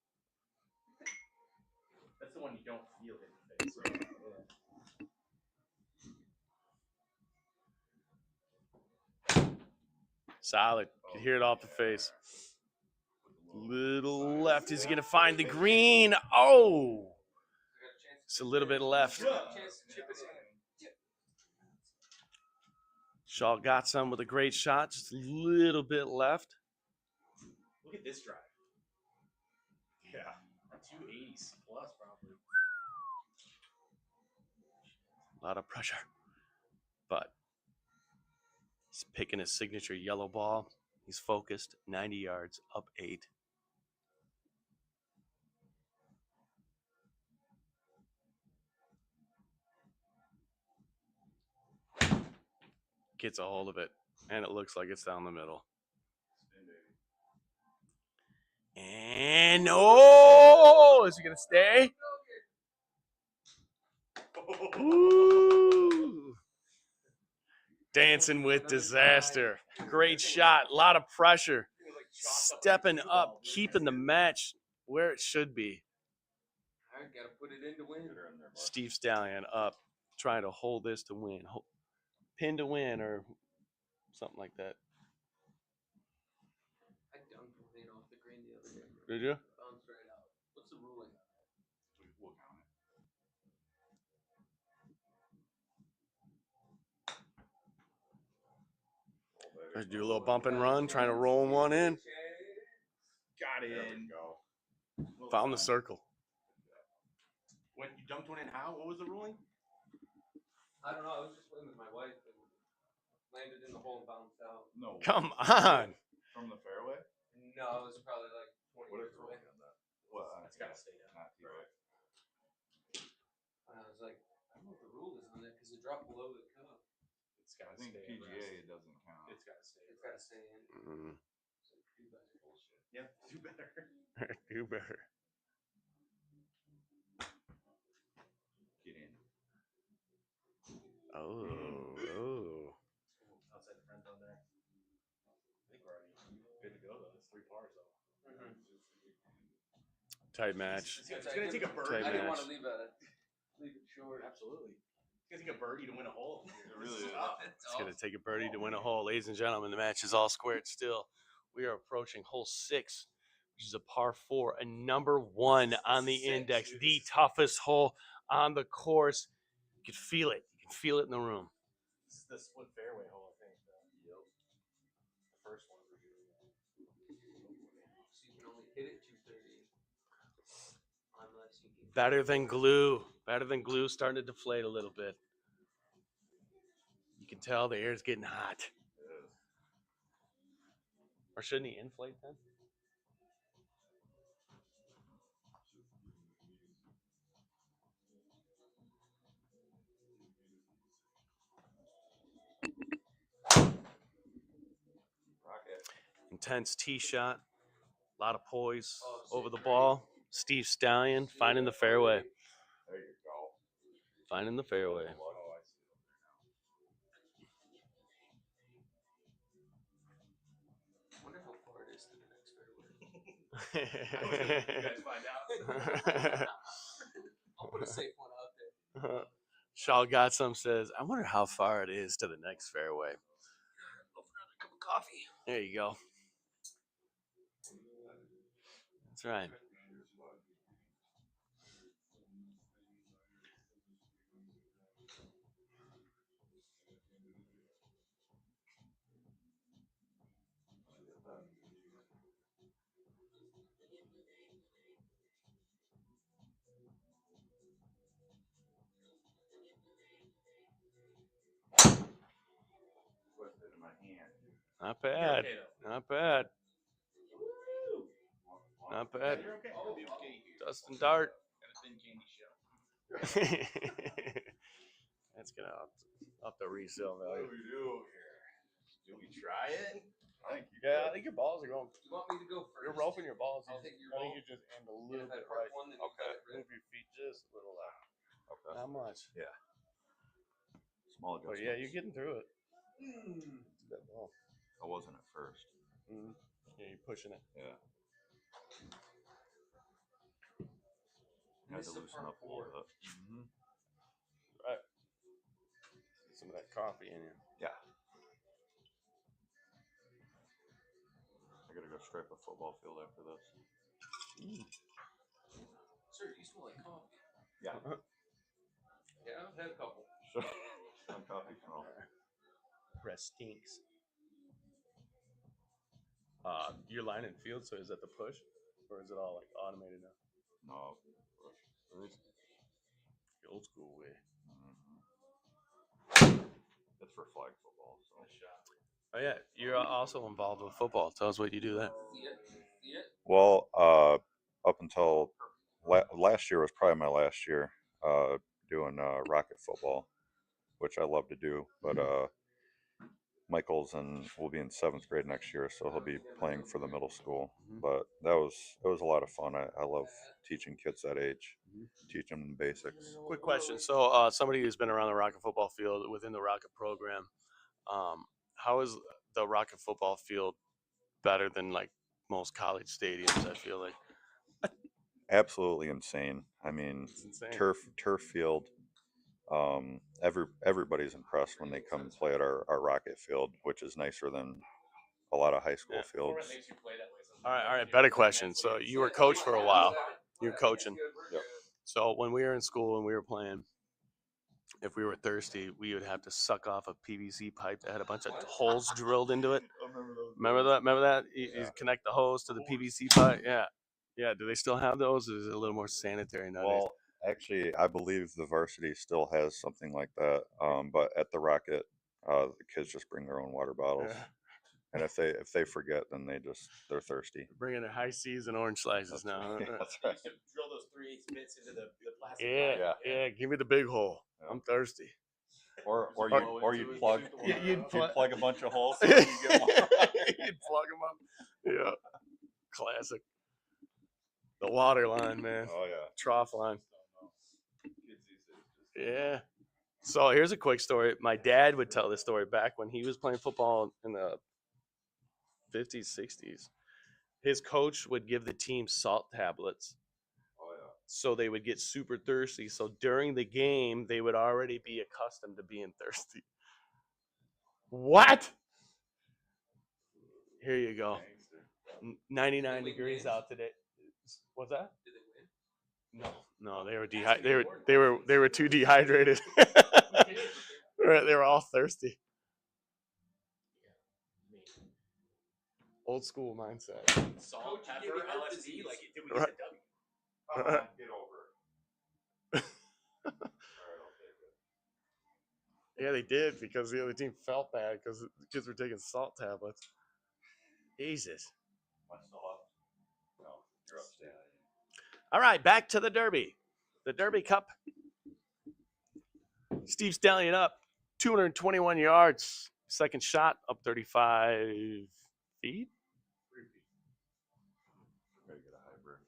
That's the one you don't feel hitting the face. Solid. You can hear it off the face. Little left. Is he going to find the green? Oh! It's a little bit left. Shaw got some with a great shot. Just a little bit left. Look at this drive. Yeah. 280s plus probably. A lot of pressure. But he's picking his signature yellow ball. He's focused. 90 yards, up 8. Gets a hold of it, and it looks like it's down the middle. And oh, is he gonna stay? Ooh. Dancing with disaster. Great shot. A lot of pressure. Stepping up, keeping the match where it should be. I gotta put it in to win. Steve Stallion up, trying to hold this to win. Pin to win or something like that. I dunked one in off the green the other day. Did you? Bounced right out. What's the ruling? We'll count it. Let's do a little bump and run, trying to roll one in. Got There in. we go. Found the circle. When you dunked one in, how? What was the ruling? I don't know. I was just playing with my wife and landed in the hole and bounced out. No. Come on. From the fairway? No, it was probably like 20 What is yards away. rolling on that? Well, It's gotta stay down. Not too Right. And I was like, I don't know what the rule is on that because it dropped below the cup. It's gotta I think stay. at PGA rest. it doesn't count. It's gotta stay. It's got to stay in. Mm. So do better. bullshit. Yeah, do better. Do better. Get in. Oh, oh. Outside the friend zone there. I think we're already good to go though. It's 3 pars though. Tight match. It's gonna take a Tight birdie. I didn't want match. to leave it short. Absolutely. It's gonna take a birdie to win a hole. It really is. It's going to take a birdie to win a hole. Ladies and gentlemen, the match is all squared still. We are approaching hole 6, which is a par 4, a number 1 on the index, the toughest hole on the course. You can feel it. You can feel it in the room. This is the split fairway hole, I think. Yep. The first one. So you can only hit it 230. Unless you can. Better than glue. Better than glue, starting to deflate a little bit. You can tell the air's getting hot. Or shouldn't he inflate then? Rocket. Intense tee shot. A lot of poise over the ball. Steve Stallion finding the fairway. There you go. Finding the fairway. Oh, I see it I wonder how far it is to the next fairway. You guys find out. I'll put a safe one out there. Shaw got some says, I wonder how far it is to the next fairway. Go for another cup of coffee. There you go. That's right. Twisted in my hand. Not bad. okay, though. Not bad. Not bad. You're okay. You'll be okay here. Dustin Dart. Got a thin candy shell. That's gonna up the resale What value. do we do here? Do we try it? I think you Yeah, I could. think your balls are going. You want me to go first? You're roping your balls. I'll take your I think ball. you just end a And little if I bit park right. one, then you Okay. let it rip. Move your feet just a little left. Okay. Not much. Small But adjustments. yeah, you're getting through it. It's a good ball. I wasn't at first. Mm-hmm. Yeah, you're pushing it. Yeah. Had to loosen up a little bit. Mm-hmm. Right. Some of that coffee in you. Yeah. I gotta go stripe a football field after this. Sir, you smell like coffee. Yeah. Yeah, I've had a couple. Sure. Some coffee smell. Breath stinks. You're lining field, so is that the push? Or is it all like automated now? No. The old school way. Mm-hmm. It's for flag football, so. Oh yeah, you're also involved with football. Tell us what you do there. Yeah. Well, up until last year was probably my last year doing rocket football, which I love to do. But Michael's will be in 7th grade next year, so he'll be playing for the middle school. But it was a lot of fun. I love teaching kids that age, teaching them the basics. Quick question. So somebody who's been around the rocket football field within the rocket program, how is the rocket football field better than like most college stadiums? I feel like Absolutely insane. I mean, it's insane. turf field. Everybody's impressed when they come play at our rocket field, which is nicer than a lot of high school fields. All right. Better question. So you were coach for a while. You're coaching. Yep. So when we were in school and we were playing, if we were thirsty, we would have to suck off a PVC pipe that had a bunch of holes drilled into it. Remember that? You connect the hose to the PVC pipe. Yeah. Yeah. Do they still have those? Or is it a little more sanitary nowadays? Well, actually, I believe the varsity still has something like that. But at the Rocket, the kids just bring their own water bottles. Yeah. And if they forget, then they're thirsty. Bringing their high seas and orange slices That's now. right. huh? That's They right. used to drill those 3/8 bits into the plastic. Yeah, pipe. yeah. Give me the big hole. Yeah. I'm thirsty. Or Blow you'd into it, plug shoot the water You'd out. plug- a bunch of holes so You'd you can get more. plug them up. Yeah. Classic. The water line, man. Oh yeah. Trough line. Kids these days just Yeah. So here's a quick story. My dad would tell this story back when he was playing football in the 50s, 60s. His coach would give the team salt tablets oh yeah. so they would get super thirsty. So during the game, they would already be accustomed to being thirsty. What? Here you go. Gangster. 99 Did they win degrees games? out today. What's that? Did they win? No, they were That's dehydrated. the important They were too dehydrated. They were all thirsty. Old school mindset. Salt, Coach, you pepper, gave me heart LSD. disease. Like, did we Right. get the W? Come on, get over it. All right, I'll take it. Yeah, they did because the other team felt bad because the kids were taking salt tablets. Jesus. Am I still up? No, you're upstairs. All right, back to the Derby. The Derby Cup. Steve Stallion up 221 yards. Second shot up 35 feet. 3 feet. Gotta get a hybrid.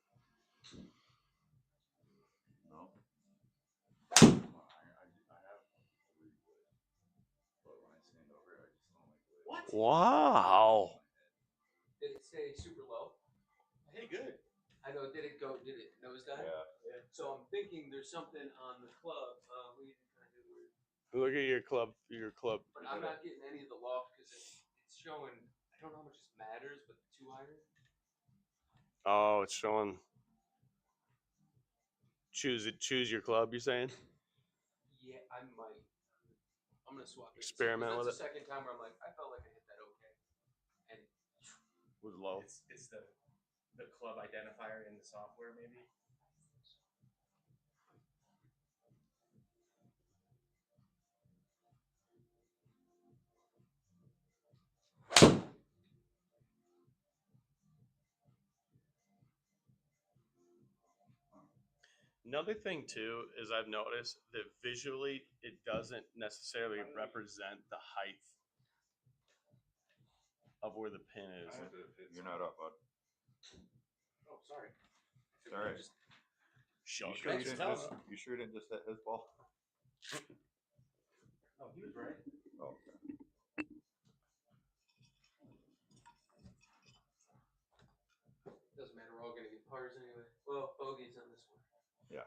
No. Come on, I have 3 wood. But when I stand over it, I just don't like the way. What? Wow. Did it stay super low? Hey, good. I know. Did it nosedive? Yeah. So I'm thinking there's something on the club. We kind of weird. Look at your club. Your club. But I'm not getting any of the loft because it's showing. I don't know how much this matters, but the 2-iron. Oh, it's showing. Choose it. Choose your club. You're saying? Yeah, I might. I'm gonna swap it. Experiment with That's the second time where I'm like, I felt like I hit that okay, and Was low. It's the club identifier in the software, maybe. Another thing too is I've noticed that visually it doesn't necessarily represent the height of where the pin is. I have to hit You're not up, bud. Oh, sorry. It's all right. Sure. You sure you Thanks, didn't fella. just, you sure you didn't just hit his ball? Oh, he was right. Oh, okay. doesn't matter. We're all gonna get pars anyway. Well, bogeys on this one. Yeah.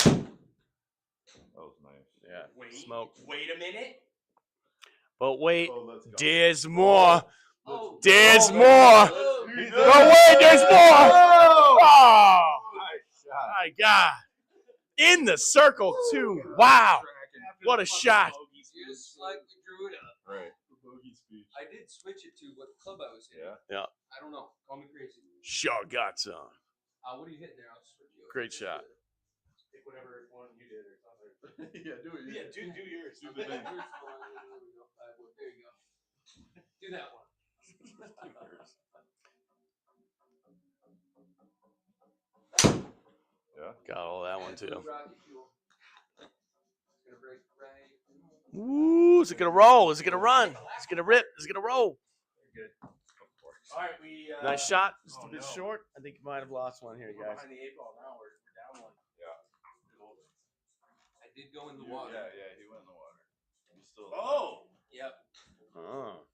That was nice. Yeah. Wait. Smoke. Wait a minute. But wait, Oh, let's go. there's more. Oh, There's oh, more. oh, He's No up. way, there's more. Oh! Oh Nice shot. my God. In the circle too. Wow. What a shot. just like we drew it up. Right. The bogey speech. I did switch it to what club I was hitting. Yeah. I don't know. Call me crazy. Sure got some. What are you hitting there? I'll switch you. Great shot. Pick whatever one you did or something. Yeah, do it. Yeah, do yours. Do the thing. There you go. There you go. Do that one. Yeah. Got all that one too. Rocket fuel. It's gonna break right. Ooh, is it gonna roll? Is it gonna run? Is it gonna rip? Is it gonna roll? Good. All right, we. Nice shot. Just oh, a bit no. short. I think you might have lost one here, We're guys. behind the 8 ball now. We're down one. I did go in the water. Yeah, he went in the water. You still. Oh. Yep. Oh,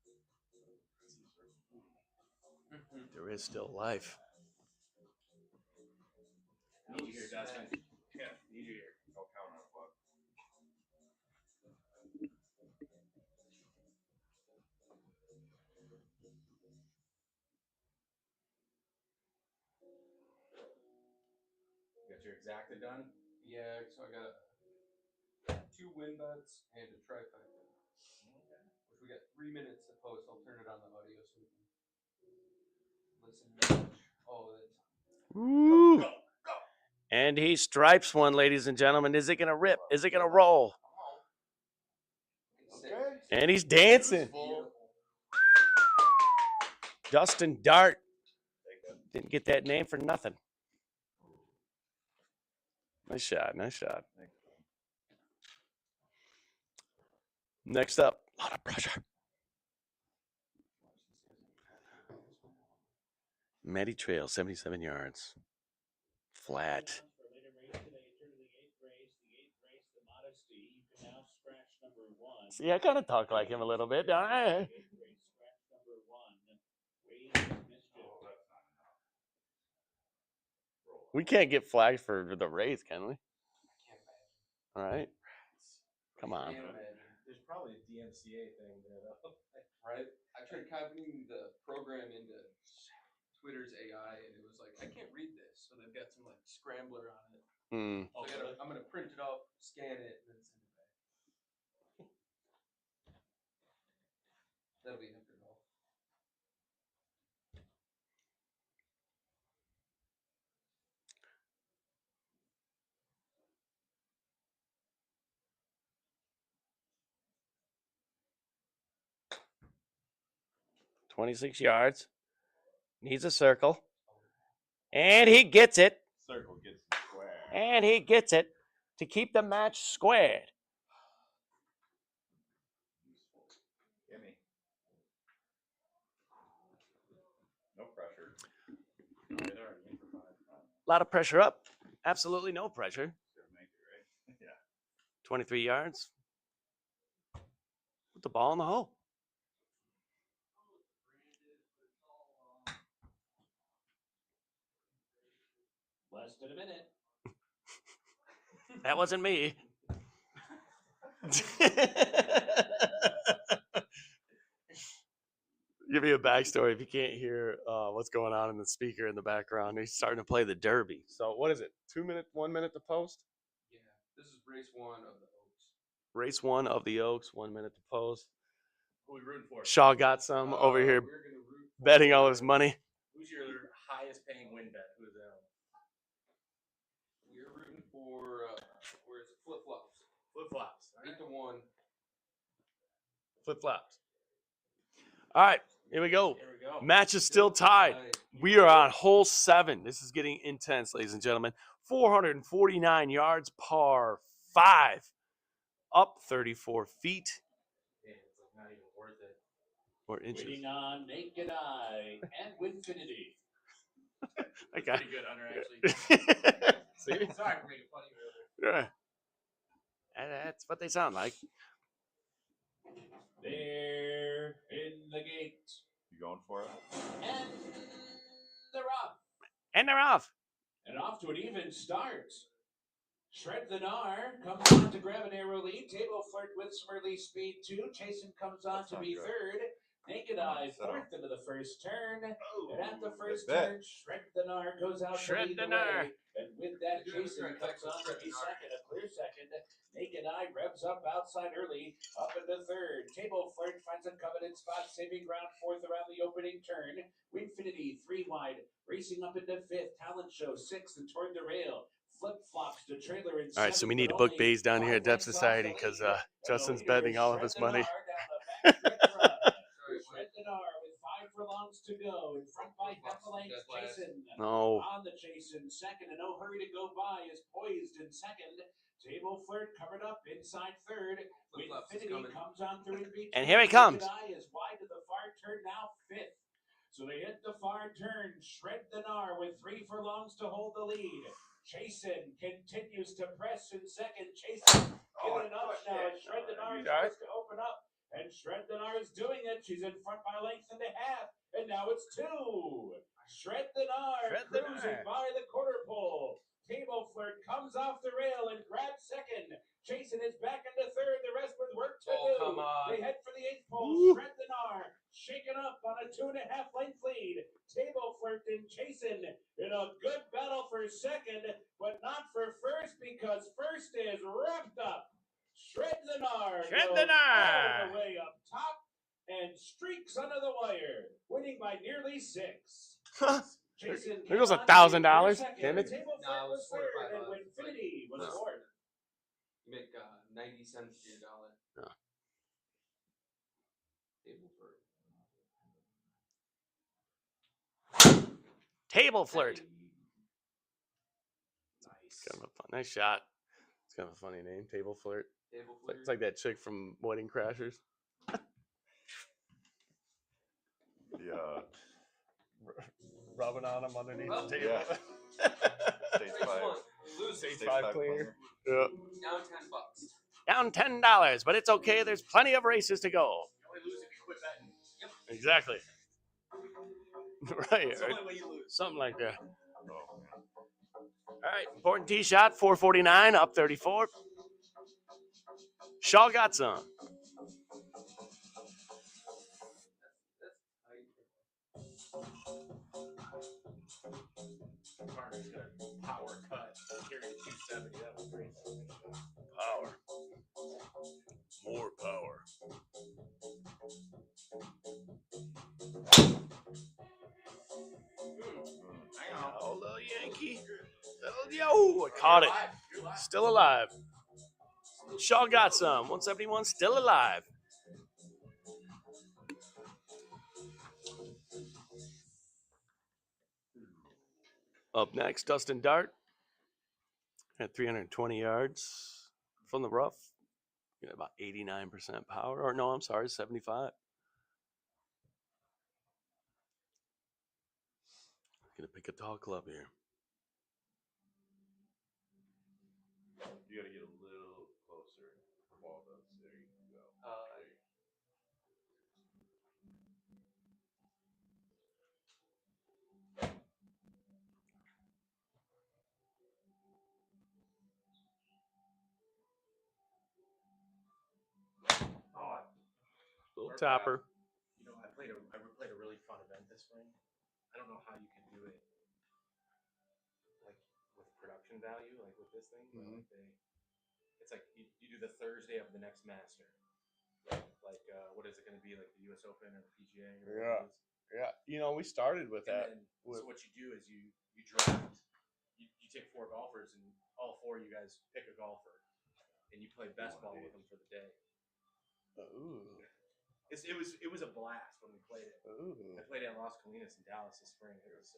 there is still life. Need you here, Dustin. Yeah, need you here. I'll count on what. Got your exacta done? Yeah. So I got 2 win bets and a trifecta. Which we got 3 minutes to post. I'll turn it on the audio so we can listen. And watch all of it. Ooh. And he stripes one, ladies and gentlemen. Is it going to rip? Is it going to roll? Okay. And he's dancing. Dustin Dart. Didn't get that name for nothing. Nice shot. Nice shot. Next up, a lot of pressure. Matty Trail, 77 yards. Flat. See, I kind of talk like him a little bit. Don't I? We can't get flagged for the race, can we? All right. Come on. There's probably a DMCA thing there, though. Right? I tried copying the program into Twitter's AI, and it was like, I can't read this. So they've got some like scrambler on it. So I'm gonna print it off, scan it, and then send it back. That'll be after golf. $26 yards. Needs a circle. And he gets it. Circle gets the square. And he gets it to keep the match squared. Gimme. No pressure. A lot of pressure up. Absolutely no pressure. Make it, right? Yeah. 23 yards. Put the ball in the hole. Less than a minute. That wasn't me. Give me a backstory if you can't hear what's going on in the speaker in the background. He's starting to play the Derby. So what is it? 2 minutes, 1 minute to post? Yeah, this is race 1 of the Oaks. Race 1 of the Oaks, 1 minute to post. Who we rooting for? Shaw got some over here We're gonna root for betting all his money. Who's your highest paying win bet? Who's that? We're rooting for where is it? Flip flops. Flip flops. 8-1. Flip flops. All right, here we go. Here we go. Match is still tied. We are on hole 7. This is getting intense, ladies and gentlemen. 449 yards, par 5. Up 34 feet. Yeah, it's like not even worth it. Or inches. Waiting on Naked Eye and Winfinity. Okay. Pretty good, Hunter, actually. See? Sorry for making fun of you. Yeah. That's what they sound like. They're in the gate. You going for it? And they're off. And they're off. And off to an even start. Shred the Gnar comes on to grab an arrow lead. Table Flirt with some early speed too. Jason comes on to be third. Naked Eye fourth into the first turn. And at the first turn, Shred the Gnar goes out to lead the way. And with that, Jason comes on to be second, a clear second. Naked Eye revs up outside early, up into third. Table Flirt finds a coveted spot, saving ground fourth around the opening turn. Winfinity 3 wide, racing up into fifth. Talent Show sixth and toward the rail. Flip flops to trailer in All right, so we seventh, need to but book only bays down here at 5 Depth lengths off Society the because lead. And Justin's the leader betting is all of his Shred the money. Gnar down the back stretch run. Shred the Gnar with 5 furlongs to go. In front by Heffalane, Jason. No. On the chase in second, and no hurry to go by is poised in second. Table Flirt covered up inside third. Winfinity comes on through in between. And here he comes. Naked Eye is wide to the far turn, now fifth. So they hit the far turn. Shred the Gnar with 3 furlongs to hold the lead. Jason continues to press in second. Jason getting enough now. Shred the Gnar tries to open up. And Shred the Gnar is doing it. She's in front by a length and a half. And now it's 2. Shred the Gnar cruising by the quarter pole. Table Flirt comes off the rail and grabs second. Jason is back into third. The rest with work to do. Come on. They head for the 8th pole. Shred the Gnar shaken up on a 2.5 length lead. Table Flirt and Jason in a good battle for second, but not for first because first is wrapped up. Shred the Gnar Shred goes the Gnar. all the way up top and streaks under the wire, winning by nearly 6. Jason There goes came on to be $1,000. second. Damn it. Table No, Flirt it was was third, and 4 to 5. Winfinity was No. fourth. You make 90 cents to your dollar. Yeah. Table Table Flirt. Hey. It's kind of a fun, nice shot. It's kind of a funny name, Table Flirt. Table It's like, it's like that chick from Wedding Crashers. The Rubbing on them underneath Oh, the table. yeah. Stage Race 5. one. Lose Stage Stage 5 5 clear. cleaner. Yeah. down $10. Down $10, but it's okay. There's plenty of races to go. You only lose if you quit betting. Exactly. Right. That's the only way you lose. Something like that. Oh, man. All right. Important tee shot. 449 up 34. Shaw got some. Carter's got a power cut. Carried a 270. That was great. Power. More power. Hang on. Oh, little Yankee. Yo, I caught it. You're live. Still alive. Shaw got some. 171 still alive. Up next, Dustin Dart at 320 yards from the rough. Got about 89% power. Or no, I'm sorry, 75. Gonna pick a tall club here. You got to get a little closer. Ball does. There you go. Little tapper. You know, I played a really fun event this spring. I don't know how you can do it like with production value, like with this thing. But like it's like you do the Thursday of the next master. Like what is it going to be, like the U.S. Open or the PGA? Or Yeah. Yeah. You know, we started with that. And then, so what you do is you draft. You take 4 golfers, and all 4 of you guys pick a golfer, and you play best ball with them for the day. Ooh. It was a blast when we played it. Ooh. I played at Las Colinas in Dallas this spring. It was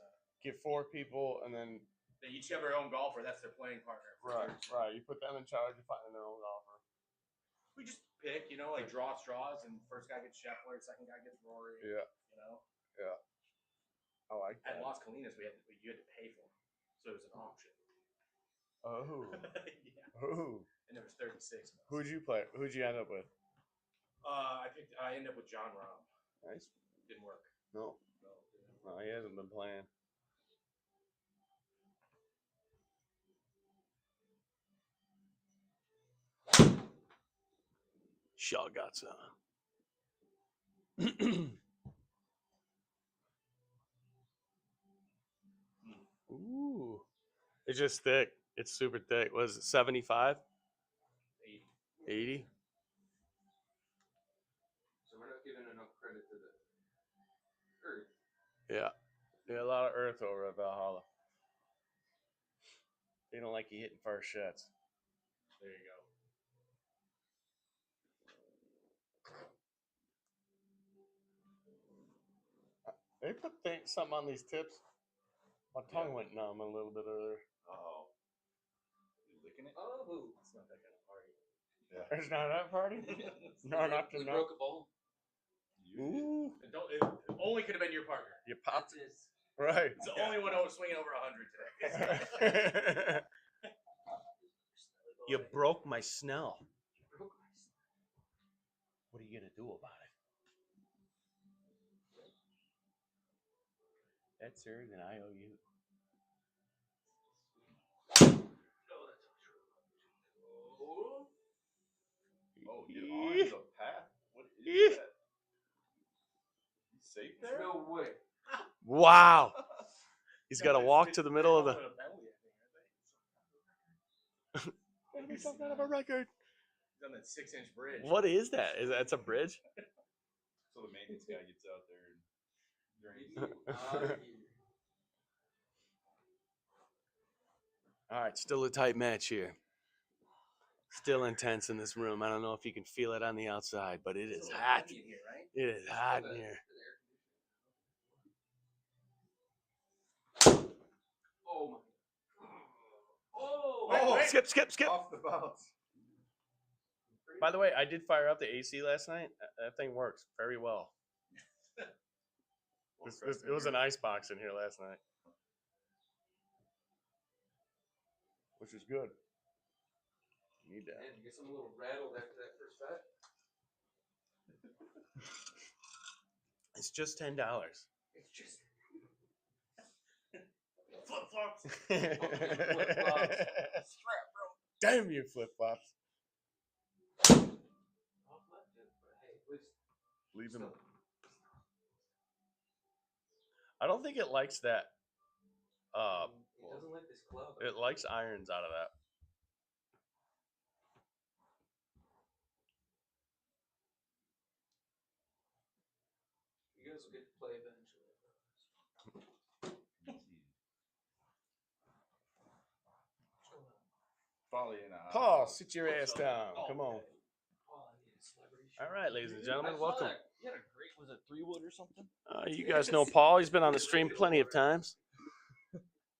Get 4 people and then they each have their own golfer. That's their playing partner. right. You put them in charge of finding their own golfer. We just pick, you know, like draw straws, and first guy gets Scheffler, second guy gets Rory. Yeah. You know. Yeah. I like At that. Las Colinas, you had to pay for them, so it was an auction. Oh. Yeah. Ooh. And there was 36 of us. Who'd you play? Who'd you end up with? I ended up with John Rahm. Nice. Didn't work. No. No, didn't. No, he hasn't been playing. Shaw got some. Ooh. It's just thick. It's super thick. What is it, 75? 80? So we're not giving enough credit to the earth. Yeah. Yeah, a lot of earth over at Valhalla. They don't like you hitting first shots. There you go. They put something on these tips. My tongue went numb a little bit earlier. Oh. You licking it? Oh, It's not that kind of party. Yeah. It's not that party? No, not we to broke a bowl. Ooh. It only could have been your partner. You popped That's it. it. Right. It's the only one I was swinging over 100 today. You broke my snell. What are you going to do about it? That's hers and I owe you. Oh, you're on the path. What is Eeh. that? You safe There's there? no way. Wow. He's got to walk to the middle of the. He's some kind of a record. He's on that 6-inch bridge. What is that? That's a bridge? So the maintenance guy gets out there and drains. All right, still a tight match here. Still intense in this room. I don't know if you can feel it on the outside, but it is hot. It is hot in here. Oh my. Oh. Oh, skip. Off the bounce. By the way, I did fire up the AC last night. That thing works very well. It was an ice box in here last night, which is good. You need that. Man, you get some little rattled after that first bet. It's just $10. It's just Flip flops. flip-flops. Strap, bro. Damn you, flip flops. I'll flip it, but hey, at least Leave him. still. I don't think it likes that. It doesn't like this club. It likes irons out of that. You guys will get to play eventually. Folly in Paul, sit your ass down. Come on. Oh, I need a celebrity show. All right, ladies and gentlemen, I saw welcome. that. You had a great, was it 3-wood or something? You guys know Paul. He's been on the stream plenty of times.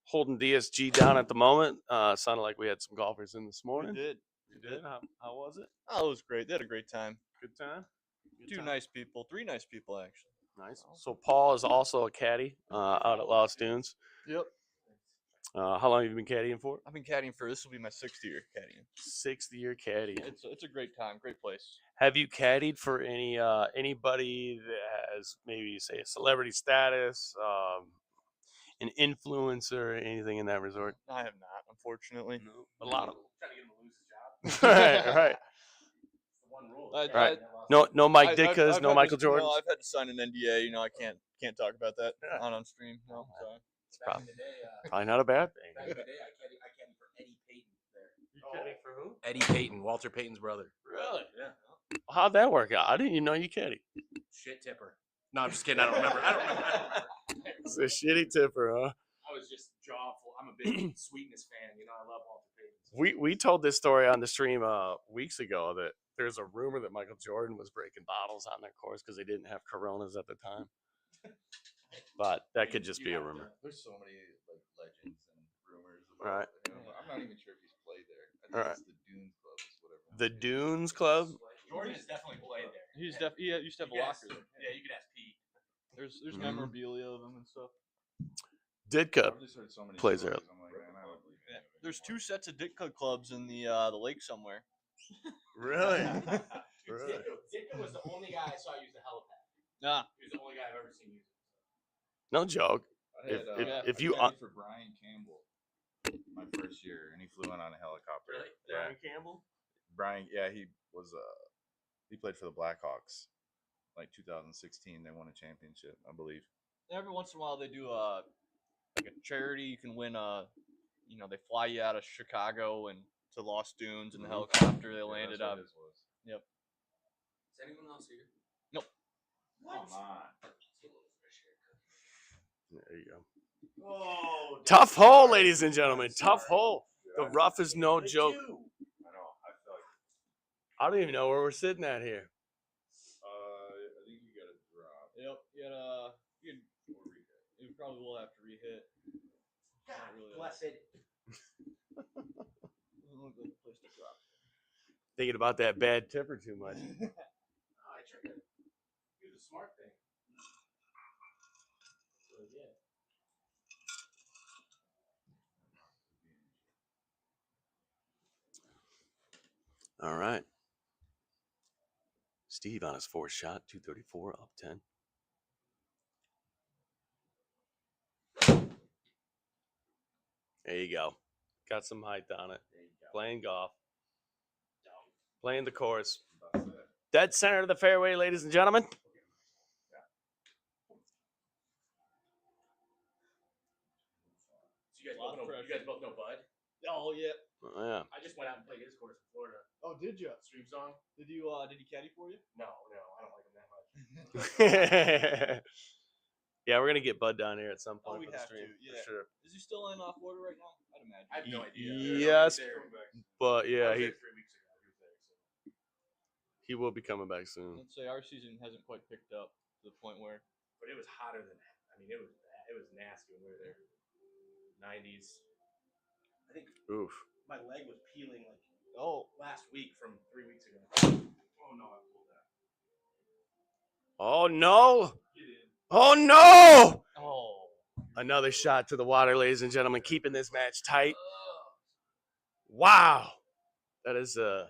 Holding DSG down at the moment. Sounded like we had some golfers in this morning. We did. You did? How was it? Oh, it was great. They had a great time. Good time? Good 2 time? nice people. 3 nice people, actually. Nice. So Paul is also a caddy out at Lost Dunes. Yep. How long have you been caddying for? I've been caddying for, this will be my 6th year caddying. 6th year caddying. It's a great time, great place. Have you caddied for anybody that has maybe say a celebrity status, an influencer, anything in that resort? I have not, unfortunately. No. A lot of Trying to get him to lose his job. right. It's the one rule. Right. No Mike I've Ditkas, had no to- Michael Jordan. No, I've had to sign an NDA. You know, I can't talk about that Yeah. on stream. No, sorry. It's Back in the day, probably not a bad back thing. in the day, I caddied for Eddie Payton there. You caddy for who? Eddie Payton, Walter Payton's brother. Really? Yeah. How'd that work out? I didn't even know you caddy. Shit tipper. No, I'm just kidding. I don't remember. It's a shitty tipper, huh? I was just jawful. I'm a big Sweetness fan. You know, I love Walter Payton. We told this story on the stream weeks ago that there's a rumor that Michael Jordan was breaking bottles on their course because they didn't have Coronas at the time. But that could just be a rumor. There's so many like legends and rumors about Right. him. I'm not even sure if he's played there. I think Right. it's the Dunes Club, is what everyone The thinks. Dunes Club? Jordan has definitely played there. He used to have a locker there. Yeah, you could ask Pete. There's Mhm. memorabilia of him and stuff. Ditka I've just heard so many plays stories. there. I'm like, man, I don't believe Yeah. any of it There's 2 anymore. sets of Ditka clubs in the lake somewhere. Really? Dude, Really? Ditka was the only guy I saw use the helipad. Nah. He was the only guy I've ever seen use it. No joke. I had, If I you caddied for Brian Campbell my first year, and he flew in on a helicopter. Really? Yeah, Brian Campbell? Brian. Yeah, he was. He played for the Blackhawks, like 2016. They won a championship, I believe. Every once in a while they do like a charity. You can win you know, they fly you out of Chicago and to Lost Dunes in the helicopter. They Yeah, landed that's up. what his was. Yep. Is anyone else here? Nope. Come on. There you go. Oh, Tough hole, ladies and gentlemen. Tough hole. The rough is no joke. I know. I feel like. I don't even know where we're sitting at here. I think you got to drop. Yep. You probably will have to re-hit. God really bless it. Doesn't look like a place to drop. Thinking about that bad tipper too much. I tried to do the smart thing. So, yeah. All right. Steve on his 4th shot, 234 up 10. There you go. Got some height on it. Playing golf. Playing the course. Dead center of the fairway, ladies and gentlemen. So you guys both know Bud? Oh yeah. Yeah. I just went out and played his course in Florida. Oh, did you? Stream song? Did he caddy for you? No, I don't like him that much. Yeah, we're gonna get Bud down here at some Oh, point we for the have stream, to. Yeah. for sure. Is he still in Florida right now? I'd imagine. I have no idea. Yes, He was there. but I yeah, was he there 3 weeks ago. He was there. So. he will be coming back soon. Let's say our season hasn't quite picked up to the point where. But it was hotter than that. I mean, it was bad. It was nasty when we were there. 90s. I think Oof. my leg was peeling like last week from 3 weeks ago. Oh no, I pulled that. Oh no! Get in. Oh no! Oh. Another shot to the water, ladies and gentlemen, keeping this match tight. Wow, that is a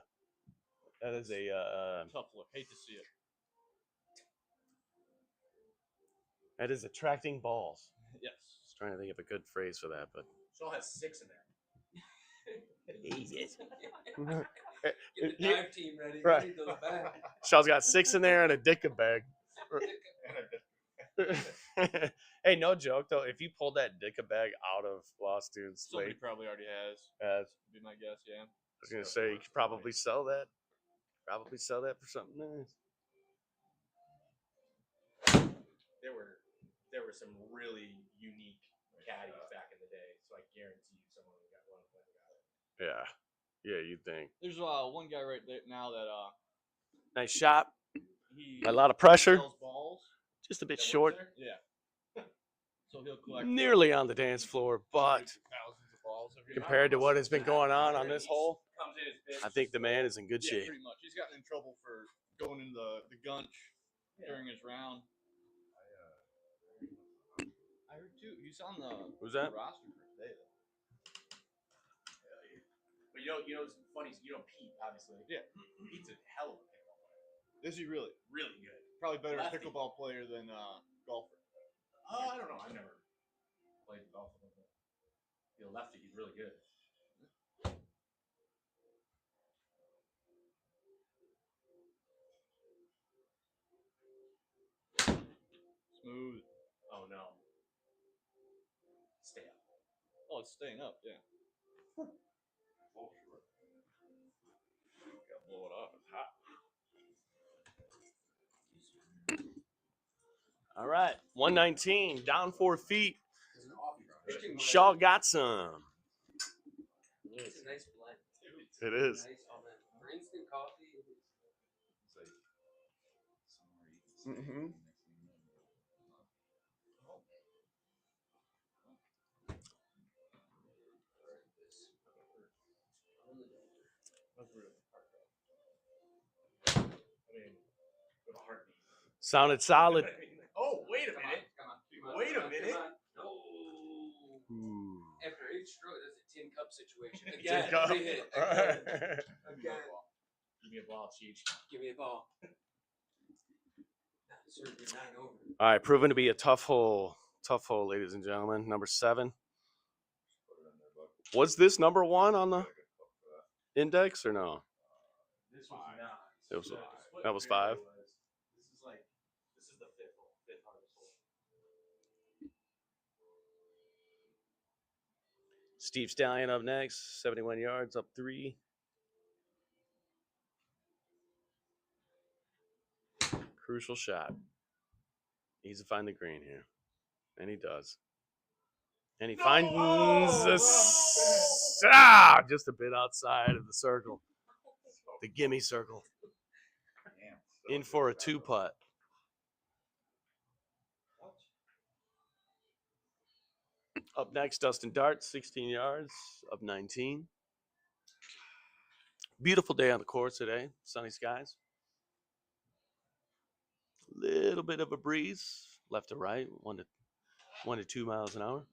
Tough look. Hate to see it. that is attracting balls. Yes. Just trying to think of a good phrase for that, but Shaw has 6 in there. Jesus. Get the dive team ready. Right. Ready those back. Shaw's got 6 in there and a dicka bag. Hey, no joke though. If you pulled that dicka bag out of Lost Dunes Somebody Lake, probably already has. would Be my guess. Yeah. was gonna say you could probably sell that. Probably sell that for something nice. There were some really unique caddies back in the day, so I guarantee you someone got one of them got it. Yeah. Yeah, you'd think. There's one guy right there now that Nice shot. he A lot of pressure. sells balls. Just a bit That works short. there? Yeah. So he'll collect Nearly on the dance floor, but thousands of balls every compared to what has been going on this hole, Comes in his bitch. I think the man is in good Yeah, shape. pretty much. He's gotten in trouble for going in the gunch during his round. I heard too. He's on the Who's that? roster for today. But you know what's funny? You know Pete, obviously. Yeah. Pete's a hell of a pickleball player. Is he really? Really good. Probably better Lefty. pickleball player than golfer. I don't know. I've never played golf with him. He's a lefty. He's really good. Smooth. Oh no. Stay up. Oh, it's staying up. Yeah. Gotta blow it off. It's hot. All right, 119, down 4 feet. Shaw got some. It's a nice blend. It is. Nice on that. For instant coffee. Mm-hmm. I mean, with a heartbeat. Sounded solid. Oh, wait a minute. Come on. Wait a minute. Ooh. After 8 strokes, that's a tin cup situation. Tin Again, cup. re-hit. All right. Again. Give me a ball, Cheech. Give me a ball. Sir, you're 9 over. All right, proven to be a tough hole, ladies and gentlemen. Number 7. Was this number 1 on the index or no? This was not. It was- The split that was fairway 5? This is the fifth hardest hole. Steve Stallion up next, 71 yards, up 3. Crucial shot. Needs to find the green here. And he does. And he finds just a bit outside of the circle. The gimme circle. In for a 2-putt. Up next, Dustin Dart, 16 yards, up 19. Beautiful day on the course today. Sunny skies. Little bit of a breeze, left to right, 1 to 2 miles an hour.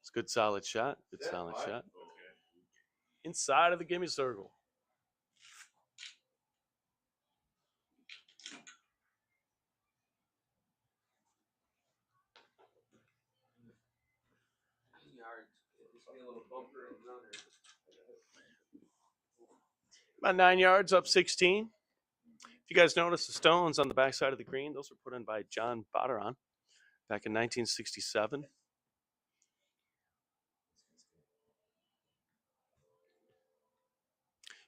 It's a good solid shot. Good solid shot. Inside of the gimme circle. Yards. Just be a little bumper and runner. About 9 yards, up 16. If you guys notice the stones on the backside of the green, those were put in by John Botteron back in 1967.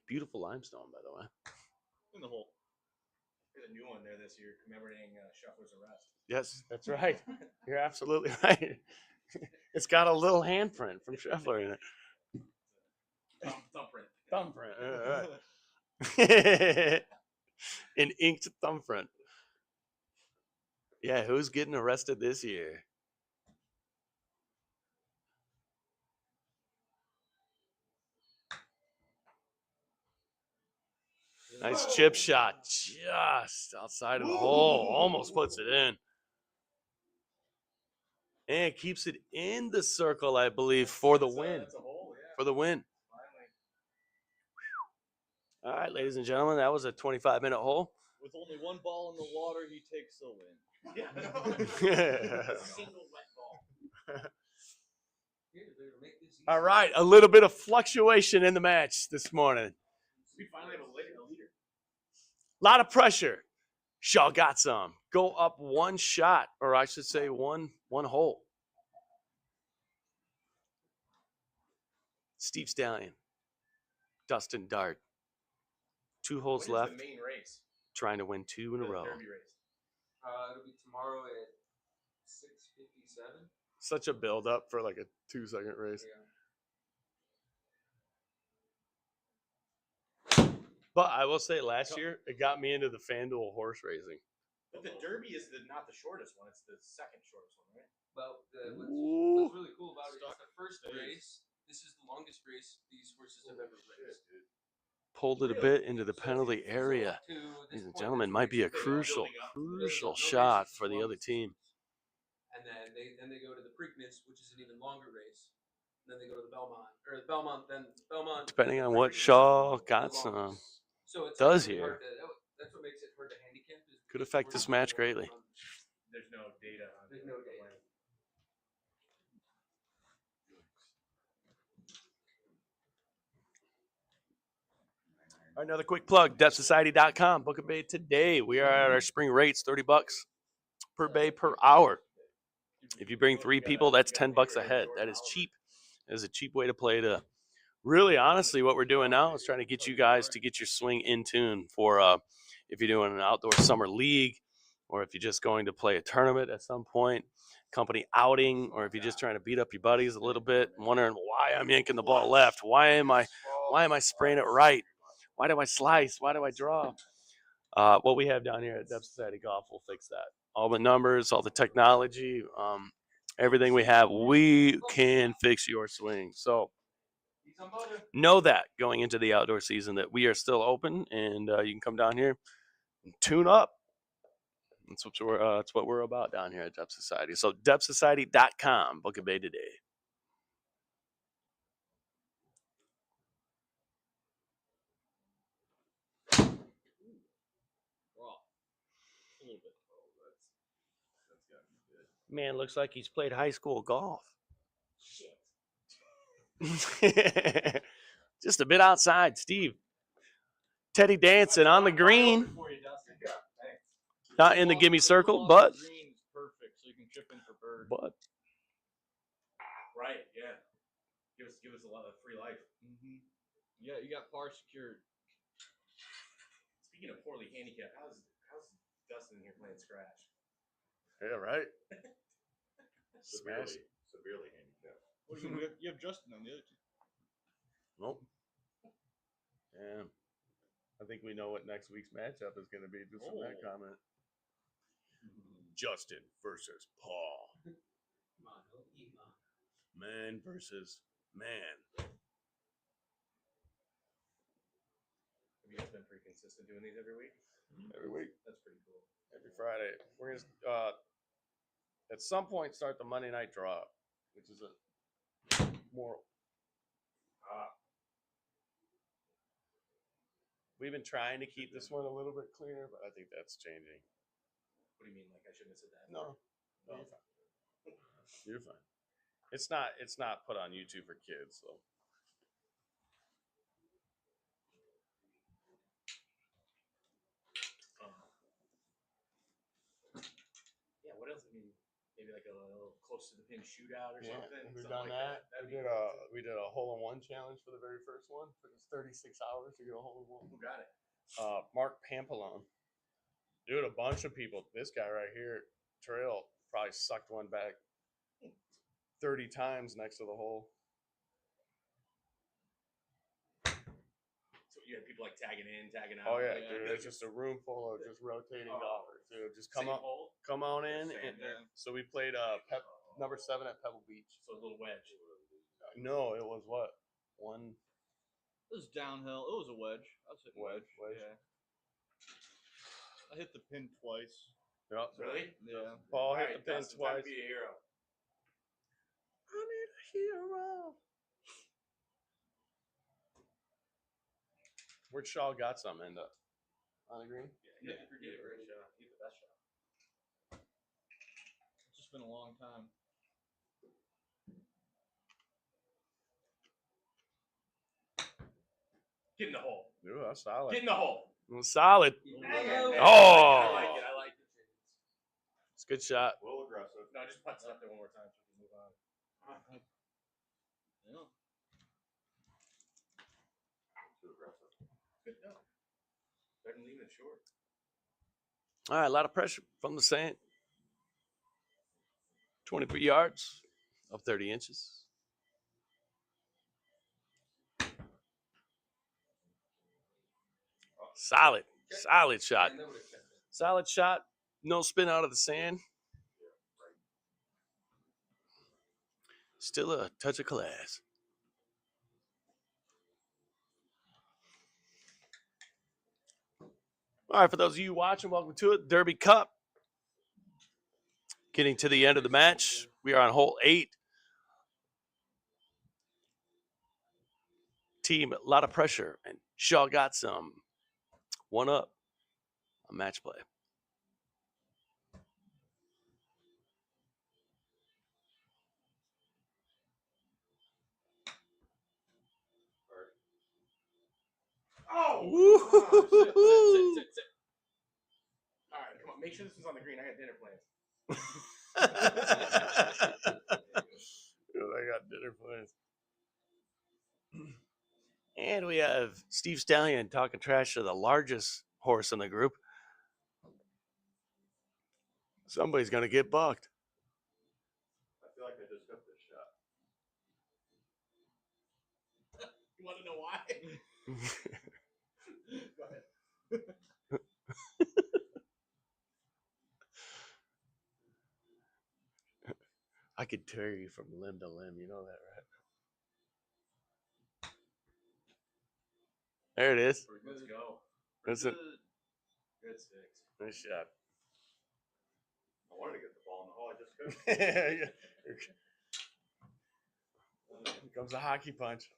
Beautiful limestone, by the way. In the hole. There's a new one there this year commemorating Shuffler's arrest. Yes, that's right. You're absolutely right. It's got a little handprint from Scheffler in it. Thumbprint. Thumbprint. Right. An inked thumbprint. Yeah, who's getting arrested this year? Nice chip shot just outside of the hole. Almost puts it in. And keeps it in the circle, I believe, for the win. That's a hole, yeah. For the win. All right, ladies and gentlemen, that was a 25-minute hole. With only one ball in the water, he takes the win. Yeah. Single wet ball. All right, a little bit of fluctuation in the match this morning. We finally have a leader. A lot of pressure. Shaw got some. Go up one shot, or I should say one hole. Steve Stallion. Dustin Dart. 2 holes left. The main race? Trying to win 2 in a row. Derby race. It'll be tomorrow at 6:57. Such a build up for like a 2-second race. Yeah. But I will say last year it got me into the FanDuel horse racing. But the Derby is not the shortest one; it's the second shortest one, right? Well, what's really cool about it is the first race. This is the longest race these horses have ever raced. Pulled it a bit into the penalty area. Ladies and gentlemen, might be a crucial shot for the other team. And then they go to the Preakness, which is an even longer race. And then they go to the Belmont, or the Belmont. Then Belmont. Depending on what Shaw got some. So it's does actually here. hard that's what makes it hard to handicap. Could affect this match greatly. There's no data on There's no data. All right, another quick plug, debtsociety.com. Book a bay today. We are at our spring rates, $30 per bay per hour. If you bring 3 people, that's $10 a head. That is cheap. That is a cheap way to play to really, honestly, what we're doing now is trying to get you guys to get your swing in tune for if you're doing an outdoor summer league, or if you're just going to play a tournament at some point, company outing, or if you're just trying to beat up your buddies a little bit, wondering why I'm yanking the ball left, why am I spraying it right, why do I slice, why do I draw? What we have down here at Depth Society Golf will fix that. All the numbers, all the technology, everything we have, we can fix your swing. So know that going into the outdoor season that we are still open, and you can come down here and tune up. That's what we're about down here at Depth Society. So depthsociety.com. Book a bay today. Man, looks like he's played high school golf. Shit. Just a bit outside, Steve. Teddy dancing on the green. Not in the gimme circle, but. Green's perfect, so you can chip in for bird. But. Right, yeah. Give us a lot of free life. Mm-hmm. Yeah, you got par secured. Speaking of poorly handicapped, how's Dustin here playing scratch? Yeah, right. Severely handicapped. Well, you have Justin on the other team. Nope. Yeah. I think we know what next week's matchup is going to be just from that comment. Justin versus Paul. Man versus man. Have you guys been pretty consistent doing these every week? Every week. That's pretty cool. Every Friday. We're going to, at some point, start the Monday night draw, which is a more. We've been trying to keep this one a little bit cleaner, but I think that's changing. What do you mean? Like I shouldn't have said that? No, you're fine. You're fine. It's not put on YouTube for kids, so. maybe like a little close to the pin shootout or Yeah, something. we've something done like that. That'd We be did cool, a too. we did a hole-in-one challenge for the very first one. Took us 36 hours to get a hole-in-one. Who got it? Mark Pampalone. Dude, a bunch of people. This guy right here, Trail, probably sucked one back 30 times next to the hole. So you had people like tagging in, tagging out. Oh yeah, dude, it's just a room full of just rotating golfers. Dude, just come Same on, hole? come on in. Same And, thing. so we played number 7 at Pebble Beach. So a little wedge. No, it was what? One. It was downhill. It was a wedge. I was hitting Wedge. Yeah. I hit the pin twice. Yep. Really? Yeah. Paul hit Alright, the pin Dustin, time to twice. be a hero. I need a hero. Where'd Shaw got some end up? On the green? Yeah, he did a great shot. He did the best shot. It's just been a long time. Get in the hole. Ooh, that's solid. Get in the hole. Solid. Dang it. Oh. I like it. I like it. It's a good shot. A little aggressive. No, just putts it up there one more time so we can move on. Yeah. Too aggressive. Good enough. Better than leaving it short. All right, a lot of pressure from the sand. 23 yards, up 30 inches. Solid shot. Solid shot. No spin out of the sand. Still a touch of class. All right, for those of you watching, welcome to it. Derby Cup. Getting to the end of the match. We are on hole 8. Team, a lot of pressure. And Shaw got some. One up on match play. Oh! Sit. All right, come on. Make sure this one's on the green. I got dinner plans. I got dinner plans. And we have Steve Stallion talking trash to the largest horse in the group. Somebody's going to get bucked. I feel like I just got this shot. You want to know why? Go ahead. I could tear you from limb to limb. You know that, right? There it is. Let's go. That's it. Good six. Nice shot. I wanted to get the ball in the hole. I just couldn't. Here comes a hockey punch.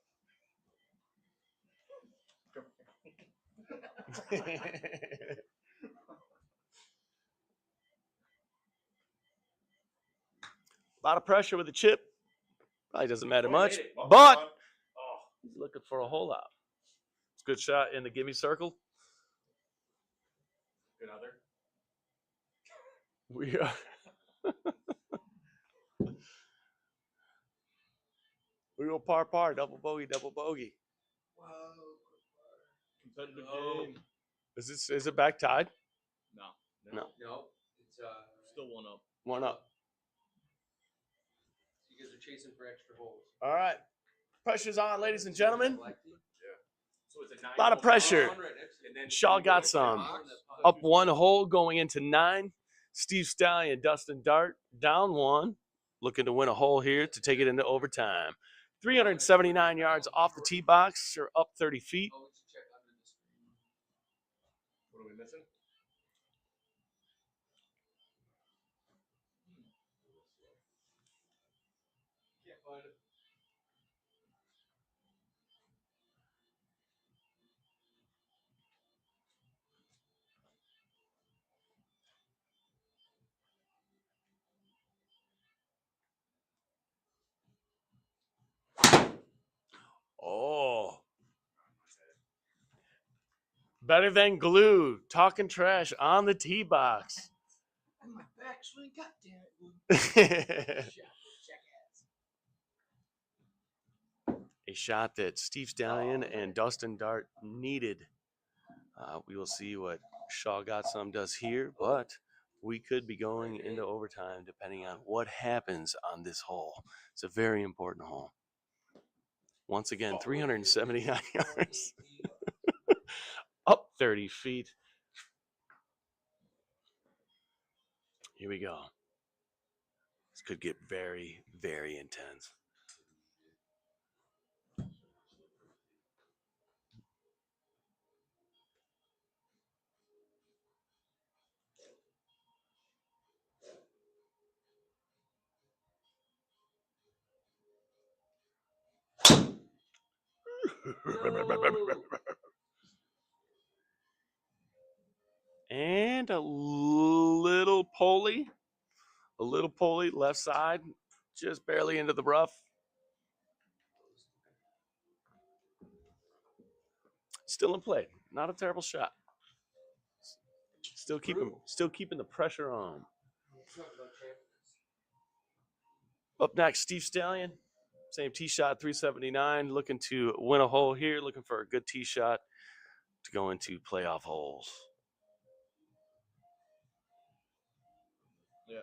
A lot of pressure with the chip. Probably doesn't matter much, but he's looking for a hole out. It's a good shot in the gimme circle. Good other. We are. We go par, double bogey. Wow. Competitive game. Is it back tied? No. No. No, it's Still one up. One up. you guys are chasing for extra holes. All right. Pressure's on, ladies and gentlemen. So it's a 9. A lot of pressure. And then Shaw got some. Up one hole going into 9. Steve Stallion, Dustin Dart down 1. Looking to win a hole here to take it into overtime. 379 yards off the tee box, or up 30 feet. What are we missing? Can't find it. Oh. Better than glue. Talking trash on the tee box. in my backswing. God damn it. A shot that Steve Stallion and Dustin Dart needed. We will see what Shaw Got Some does here, but we could be going into overtime depending on what happens on this hole. It's a very important hole. Once again, 379 yards. Up 30 feet. Here we go. This could get very, very intense. And a little pulley left side, just barely into the rough. Still in play. Not a terrible shot. Still keeping the pressure on. Up next, Steve Stallion. Same tee shot, 379. Looking to win a hole here. Looking for a good tee shot to go into playoff holes. Yeah.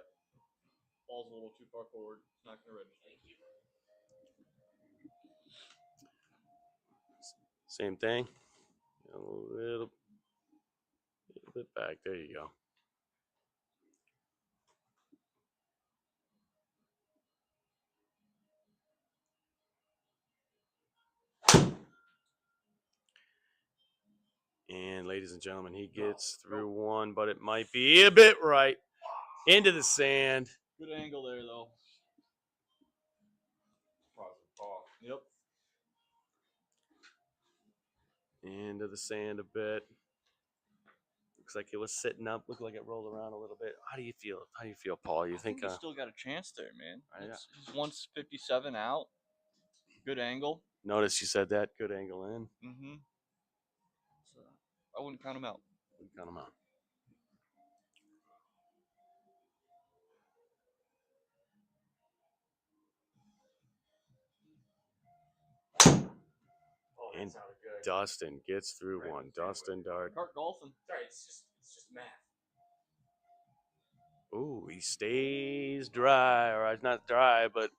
Ball's a little too far forward. It's not going to register. Thank you. Same thing. A little bit back. There you go. And ladies and gentlemen, he gets through one, but it might be a bit right. Into the sand. Good angle there, though. Yep. Into the sand a bit. Looks like it was sitting up. Looked like it rolled around a little bit. How do you feel? How do you feel, Paul? You I think? think he's still got a chance there, man. Yeah. He's 157 out. Good angle. Notice you said that. Good angle in. Mm-hmm. So I wouldn't count him out. Wouldn't count him out. And Dustin gets through one. Dustin Dart. Cart golfing. Sorry, it's just math. Ooh, he stays dry, or not dry, but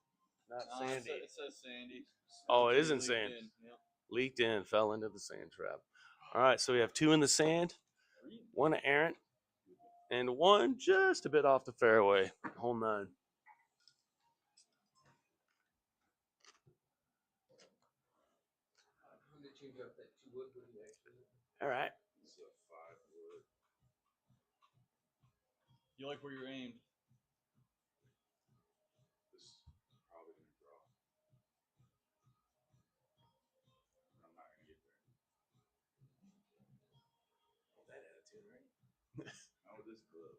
not sandy. It says sandy. Oh, it isn't Leaked sand. in. Yep. Leaked in, fell into the sand trap. All right, so we have two in the sand, one errant, and one just a bit off the fairway. Hole 9. All right. You like where you're aimed? This is probably going to draw. I'm not going to get there. That attitude, right? Not with this club.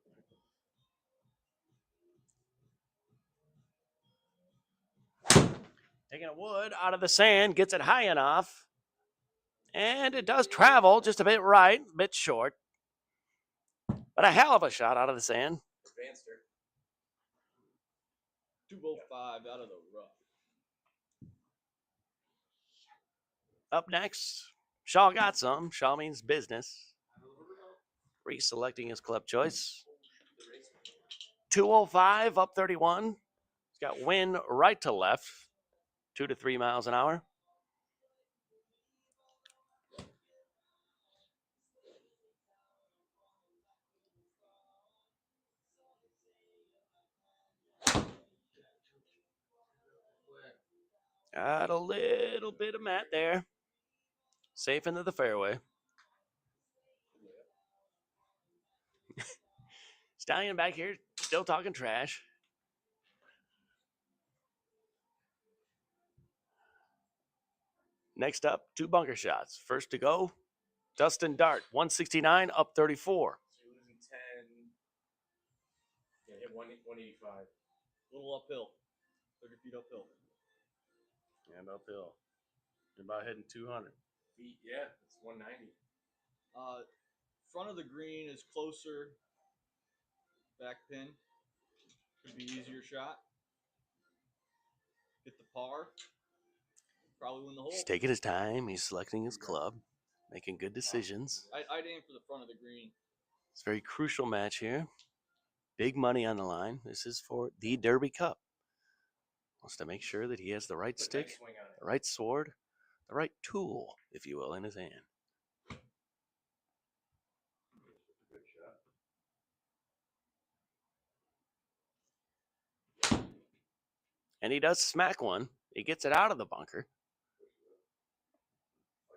Taking a wood out of the sand, gets it high enough. And it does travel just a bit right, a bit short. But a hell of a shot out of the sand. Advanced her. 205 out of the rough. Up next, Shaw Got Some. Shaw means business. Reselecting his club choice. 205, up 31. He's got wind right to left, 2 to 3 miles an hour. Got a little bit of mat there. Safe into the fairway. Stallion back here, still talking trash. Next up, 2 bunker shots. First to go, Dustin Dart, 169, up 34. So you're losing 10. Yeah, hit 185. A little uphill. 30 feet uphill. And uphill. You're about hitting 200. Feet, yeah, it's 190. Front of the green is closer Back pin. Could be easier shot. Hit the par. Probably win the hole. He's taking his time. He's selecting his club, making good decisions. I'd aim for the front of the green. It's a very crucial match here. Big money on the line. This is for the Derby Cup. Wants to make sure that he has the right stick, the right sword, the right tool, if you will, in his hand. And he does smack one. He gets it out of the bunker.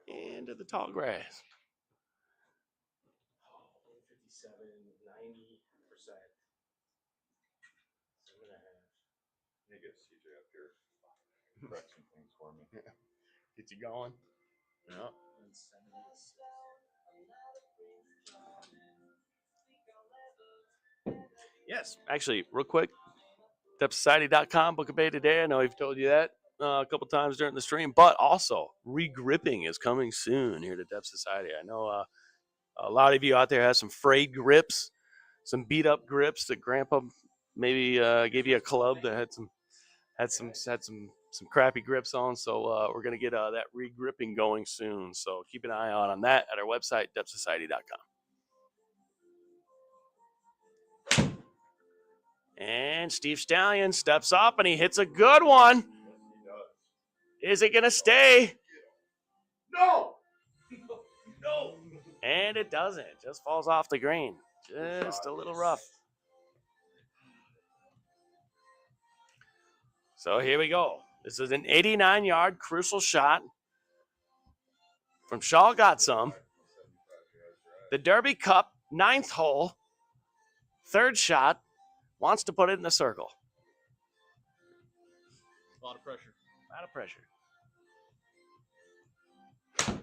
Into the tall grass. 57, 90%. 7.5. You get CJ up here. Crack some things for me. Get you going. Yep. And 76. Yes. Actually, real quick, depthsociety.com, book a bay today. I know I've told you that a couple times during the stream, but also regripping is coming soon here to Depth Society. I know a lot of you out there have some frayed grips, some beat up grips that Grandpa maybe gave you a club that had some crappy grips on. So we're gonna get that regripping going soon. So keep an eye out on that at our website, depthsociety.com. And Steve Stallion steps up and he hits a good one. Is it gonna stay? No! No. And it doesn't. Just falls off the green. Just a little rough. So here we go. This is an 89-yard crucial shot from Shaw Got Some. The Derby Cup, 9th hole, 3rd shot, wants to put it in the circle. A lot of pressure. A lot of pressure. That's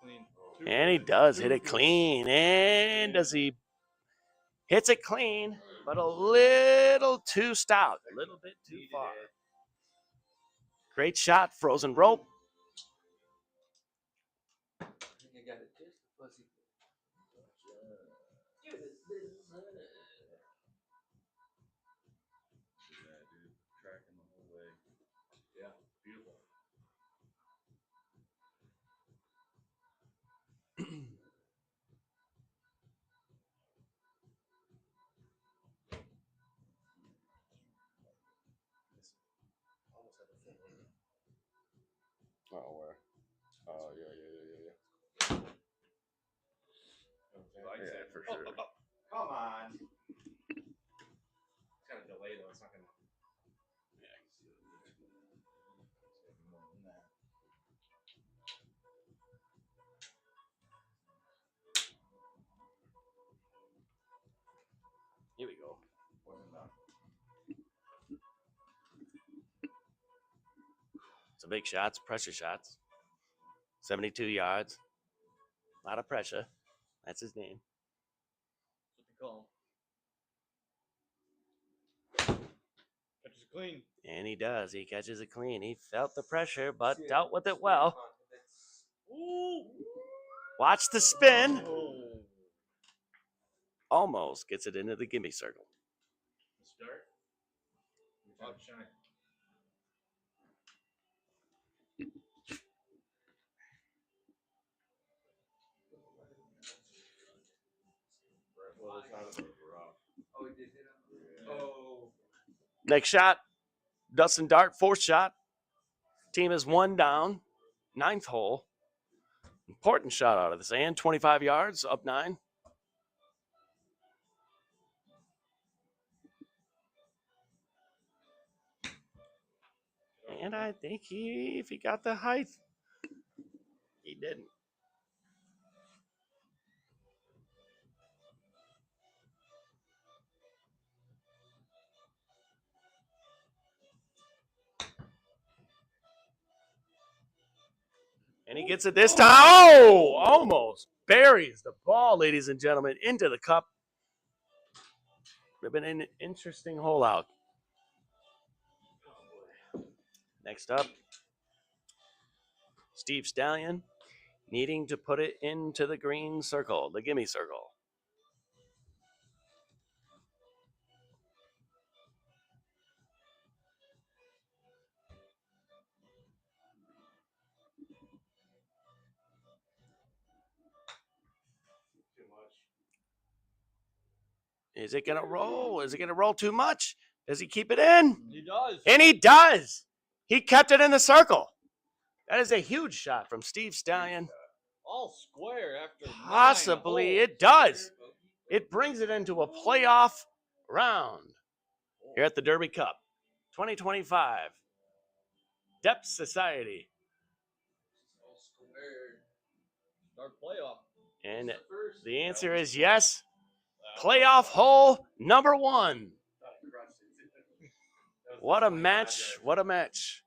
clean. And he does hit it clean. And does he? Hits it clean, but a little too stout. A little bit too far. Great shot, frozen rope. I think I got it just fuzzy. Yeah, dude. Tracking the whole way. Yeah, beautiful. Oh, where? Oh, yeah. Yeah, for Oh, sure. Come on. It's got a delay though. It's not gonna. Here we go. Some big shots, pressure shots. 72 yards. A lot of pressure. That's his name. That's what they call him. Catches it clean. And he does. He catches it clean. He felt the pressure, but dealt with it well. Ooh. Watch the spin. Oh. Almost gets it into the gimme circle. Start. Top shine. Oh, he did hit him. Oh. Next shot, Dustin Dart, 4th shot. Team is 1 down. 9th hole. Important shot out of this. And 25 yards, up 9. And I think if he got the height, he didn't. And he gets it this time. Oh, almost buries the ball, ladies and gentlemen, into the cup. Would have been an interesting hole out. Next up, Steve Stallion needing to put it into the green circle, the gimme circle. Is it going to roll? Is it going to roll too much? Does he keep it in? He does. And he does. He kept it in the circle. That is a huge shot from Steve Stallion. All square after 9 Possibly holes. it does. It brings it into a playoff round here at the Derby Cup 2025. Depth Society. All square. Start playoff. And the answer is yes. Playoff hole number 1. What a match. What a match.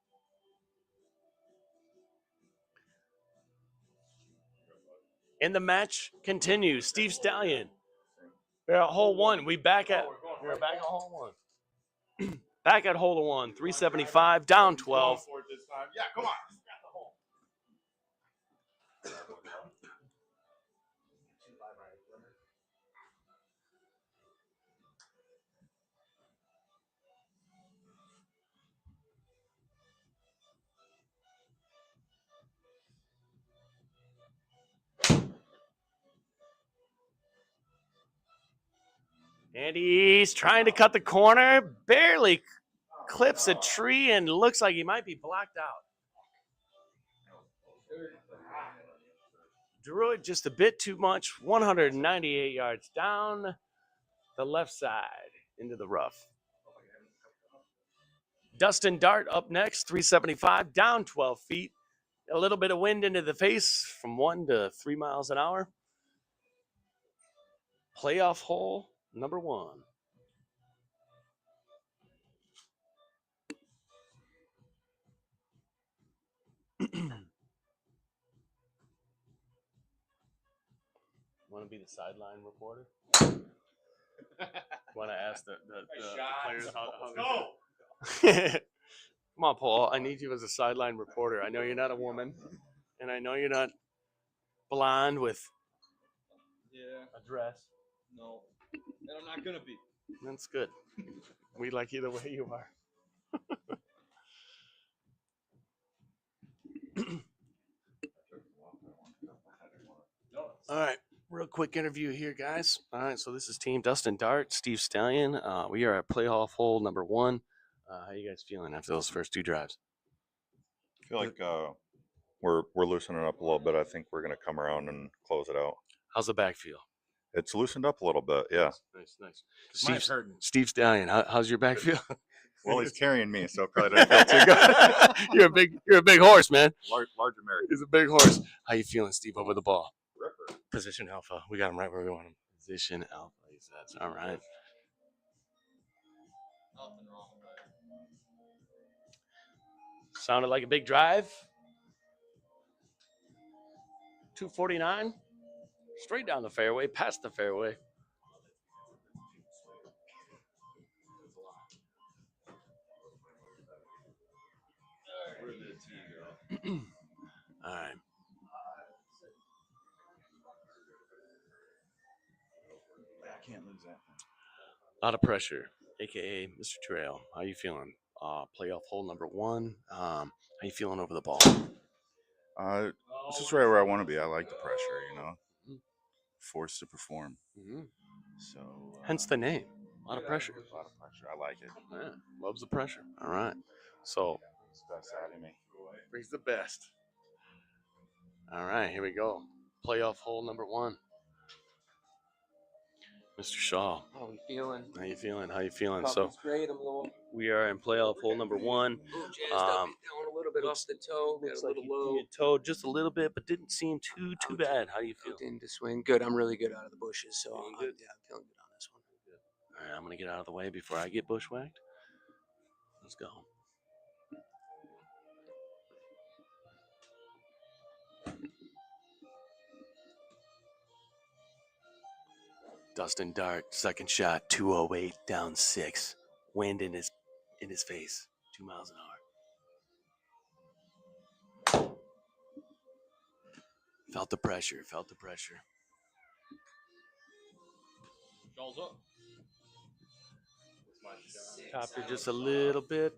And the match continues. Steve Stallion. We're at hole 1. We're back at hole 1. Back at hole 1. 375, down 12. Yeah, come on. And he's trying to cut the corner. Barely clips a tree and looks like he might be blocked out. Drew it just a bit too much. 198 yards down the left side into the rough. Dustin Dart up next, 375, down 12 feet. A little bit of wind into the face from 1 to 3 miles an hour. Playoff hole number 1. Want to be the sideline reporter? Want to ask the players how Come on, Paul. I need you as a sideline reporter. I know you're not a woman, and I know you're not blonde with a dress. No. And I'm not gonna be. That's good. We like you the way you are. All right, real quick interview here, guys. All right, so this is Team Dustin Dart, Steve Stallion. We are at playoff hole number 1. How you guys feeling after those first 2 drives? I feel like we're loosening up a little bit. I think we're going to come around and close it out. How's the back feel? It's loosened up a little bit, yeah. Nice. Steve Stallion, how's your back feel? Well, he's carrying me, so it probably doesn't feel too good. you're a big horse, man. Large American. He's a big horse. How you feeling, Steve, over the ball? Position alpha. We got him right where we want him. Position alpha. He says. All right. Nothing wrong with that. Sounded like a big drive. 249. Straight down the fairway, past the fairway. Where did the tee go? All right. I can't lose that. A lot of pressure, aka Mr. Trail. How you feeling? Playoff hole number 1. How you feeling over the ball? This is right where I want to be. I like the pressure, you know. Forced to perform. Mm-hmm. So Hence the name. A lot of pressure. A lot of pressure. I like it. Yeah, loves the pressure. All right. So It's the best out of me. brings the best. All right, here we go. Playoff hole number 1. Mr. Shaw, How we feeling? how you feeling? How you feeling? Pump's So great. I'm a little we are in playoff hole number 1. jazzed up, down a little bit off the toe, got Looks a like little low. you towed just a little bit, but didn't seem too bad. How you feel? Out into swing. Good. I'm really good out of the bushes, so Feeling I'm good? feeling good on this one. All right, I'm gonna get out of the way before I get bushwhacked. Let's go. Dustin Dart, second shot, 208, down 6. Wind in his face, 2 miles an hour. Felt the pressure. Shawls up. Topped her just a little bit.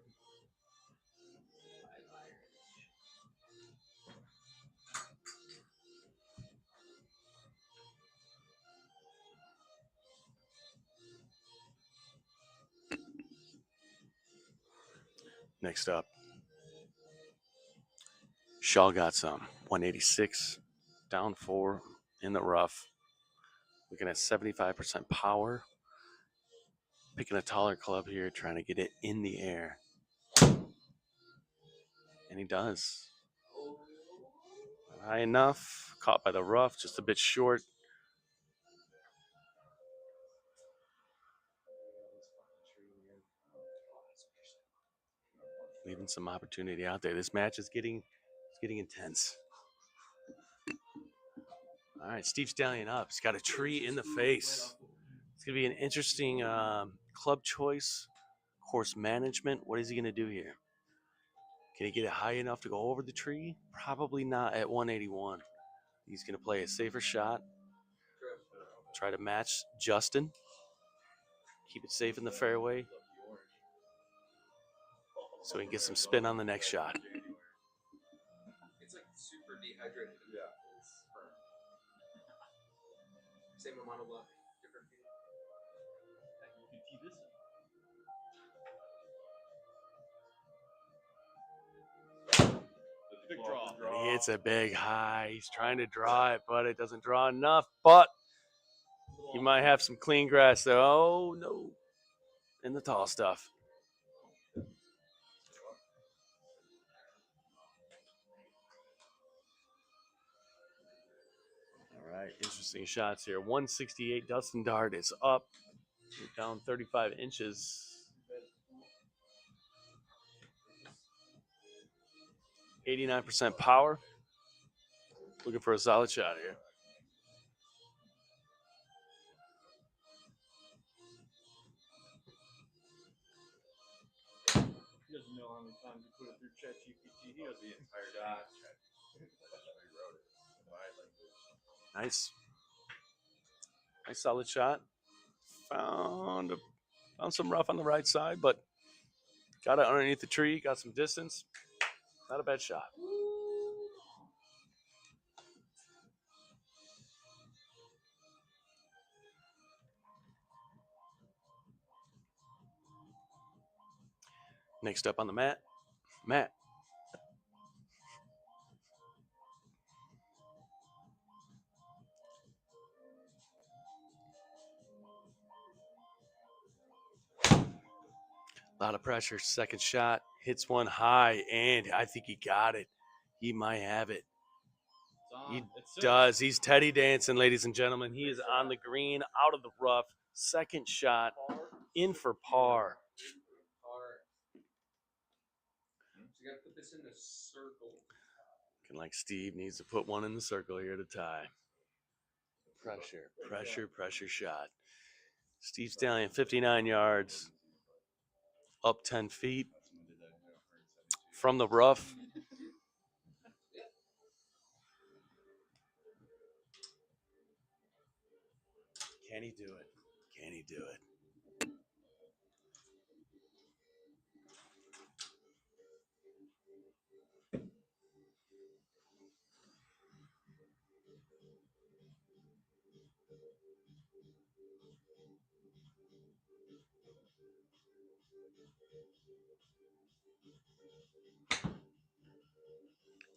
Next up, Shaw got some 186, down 4 in the rough. Looking at 75% power. Picking a taller club here, trying to get it in the air. And he does. High enough. Caught by the rough, just a bit short. Leaving some opportunity out there. This match is getting intense. All right, Steve Stallion up. He's got a tree in the face. It's going to be an interesting club choice, course management. What is he going to do here? Can he get it high enough to go over the tree? Probably not at 181. He's going to play a safer shot. Try to match Justin. Keep it safe in the fairway so he can get some spin on the next shot. It's like super dehydrated. Yeah. Same amount of luck, different field. You can tee this in. Big draw. He hits a big high. He's trying to draw it, but it doesn't draw enough. But he might have some clean grass there. Oh, no. In the tall stuff. All right, interesting shots here. 168. Dustin Dart is up. Down 35 inches. 89% power. Looking for a solid shot here. He doesn't know how many times you put it through ChatGPT. He knows the entire shot. Nice. Nice solid shot. Found some rough on the right side, but got it underneath the tree, got some distance. Not a bad shot. Next up on the mat, Matt. A lot of pressure. Second shot. Hits one high, and I think he got it. He might have it. He does. He's Teddy dancing, ladies and gentlemen. He is on the green, out of the rough. Second shot, in for par. So you got to put this in the circle. Looking like Steve needs to put one in the circle here to tie. Pressure shot. Steve Stallion, 59 yards, up 10 feet from the rough. Can he do it? Can he do it?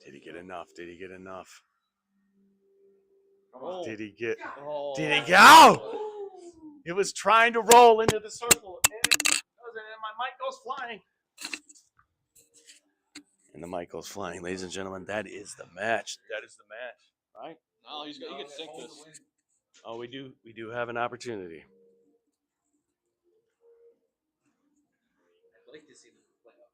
Did he get enough? Did he get enough? Oh. Did he get? Oh. Did he get? Oh! It was trying to roll into the circle, and it doesn't. And my mic goes flying. And the mic goes flying, ladies and gentlemen. That is the match. That is the match, right? No, he can sink this. Oh, we do have an opportunity. I'd like to see them play up.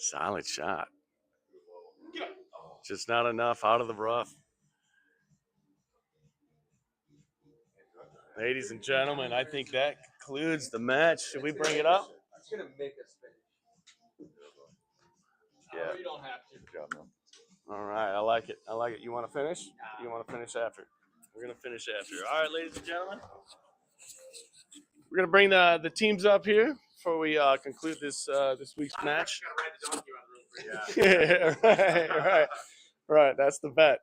Solid shot. Just not enough out of the rough. Ladies and gentlemen, I think that concludes the match. Should we bring it up? It's going to make us finish. Yeah. You don't have to. Good job, man. All right, I like it. I like it. You want to finish? You want to finish after? We're going to finish after. All right, ladies and gentlemen. We're gonna bring the teams up here before we conclude this this week's match. Yeah, right. That's the bet.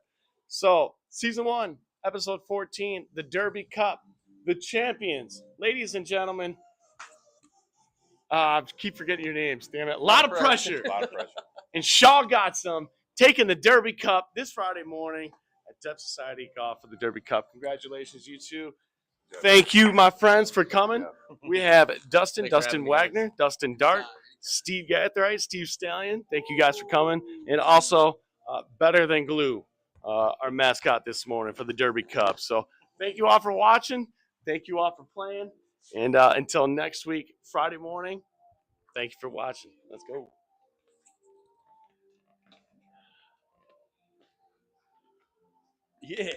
So, season 1, episode 14, the Derby Cup, the champions, ladies and gentlemen. Keep forgetting your names. Damn it! A lot of pressure. A lot of pressure. And Shaw got some, taking the Derby Cup this Friday morning at Deaf Society Golf for the Derby Cup. Congratulations, you two. Thank you, my friends, for coming. We have Dustin Wagner, Dustin Dart, Steve Gathright, Steve Stallion. Thank you guys for coming. And also, Better Than Glue, our mascot this morning for the Derby Cup. So thank you all for watching. Thank you all for playing. And until next week, Friday morning, thank you for watching. Let's go. Yeah.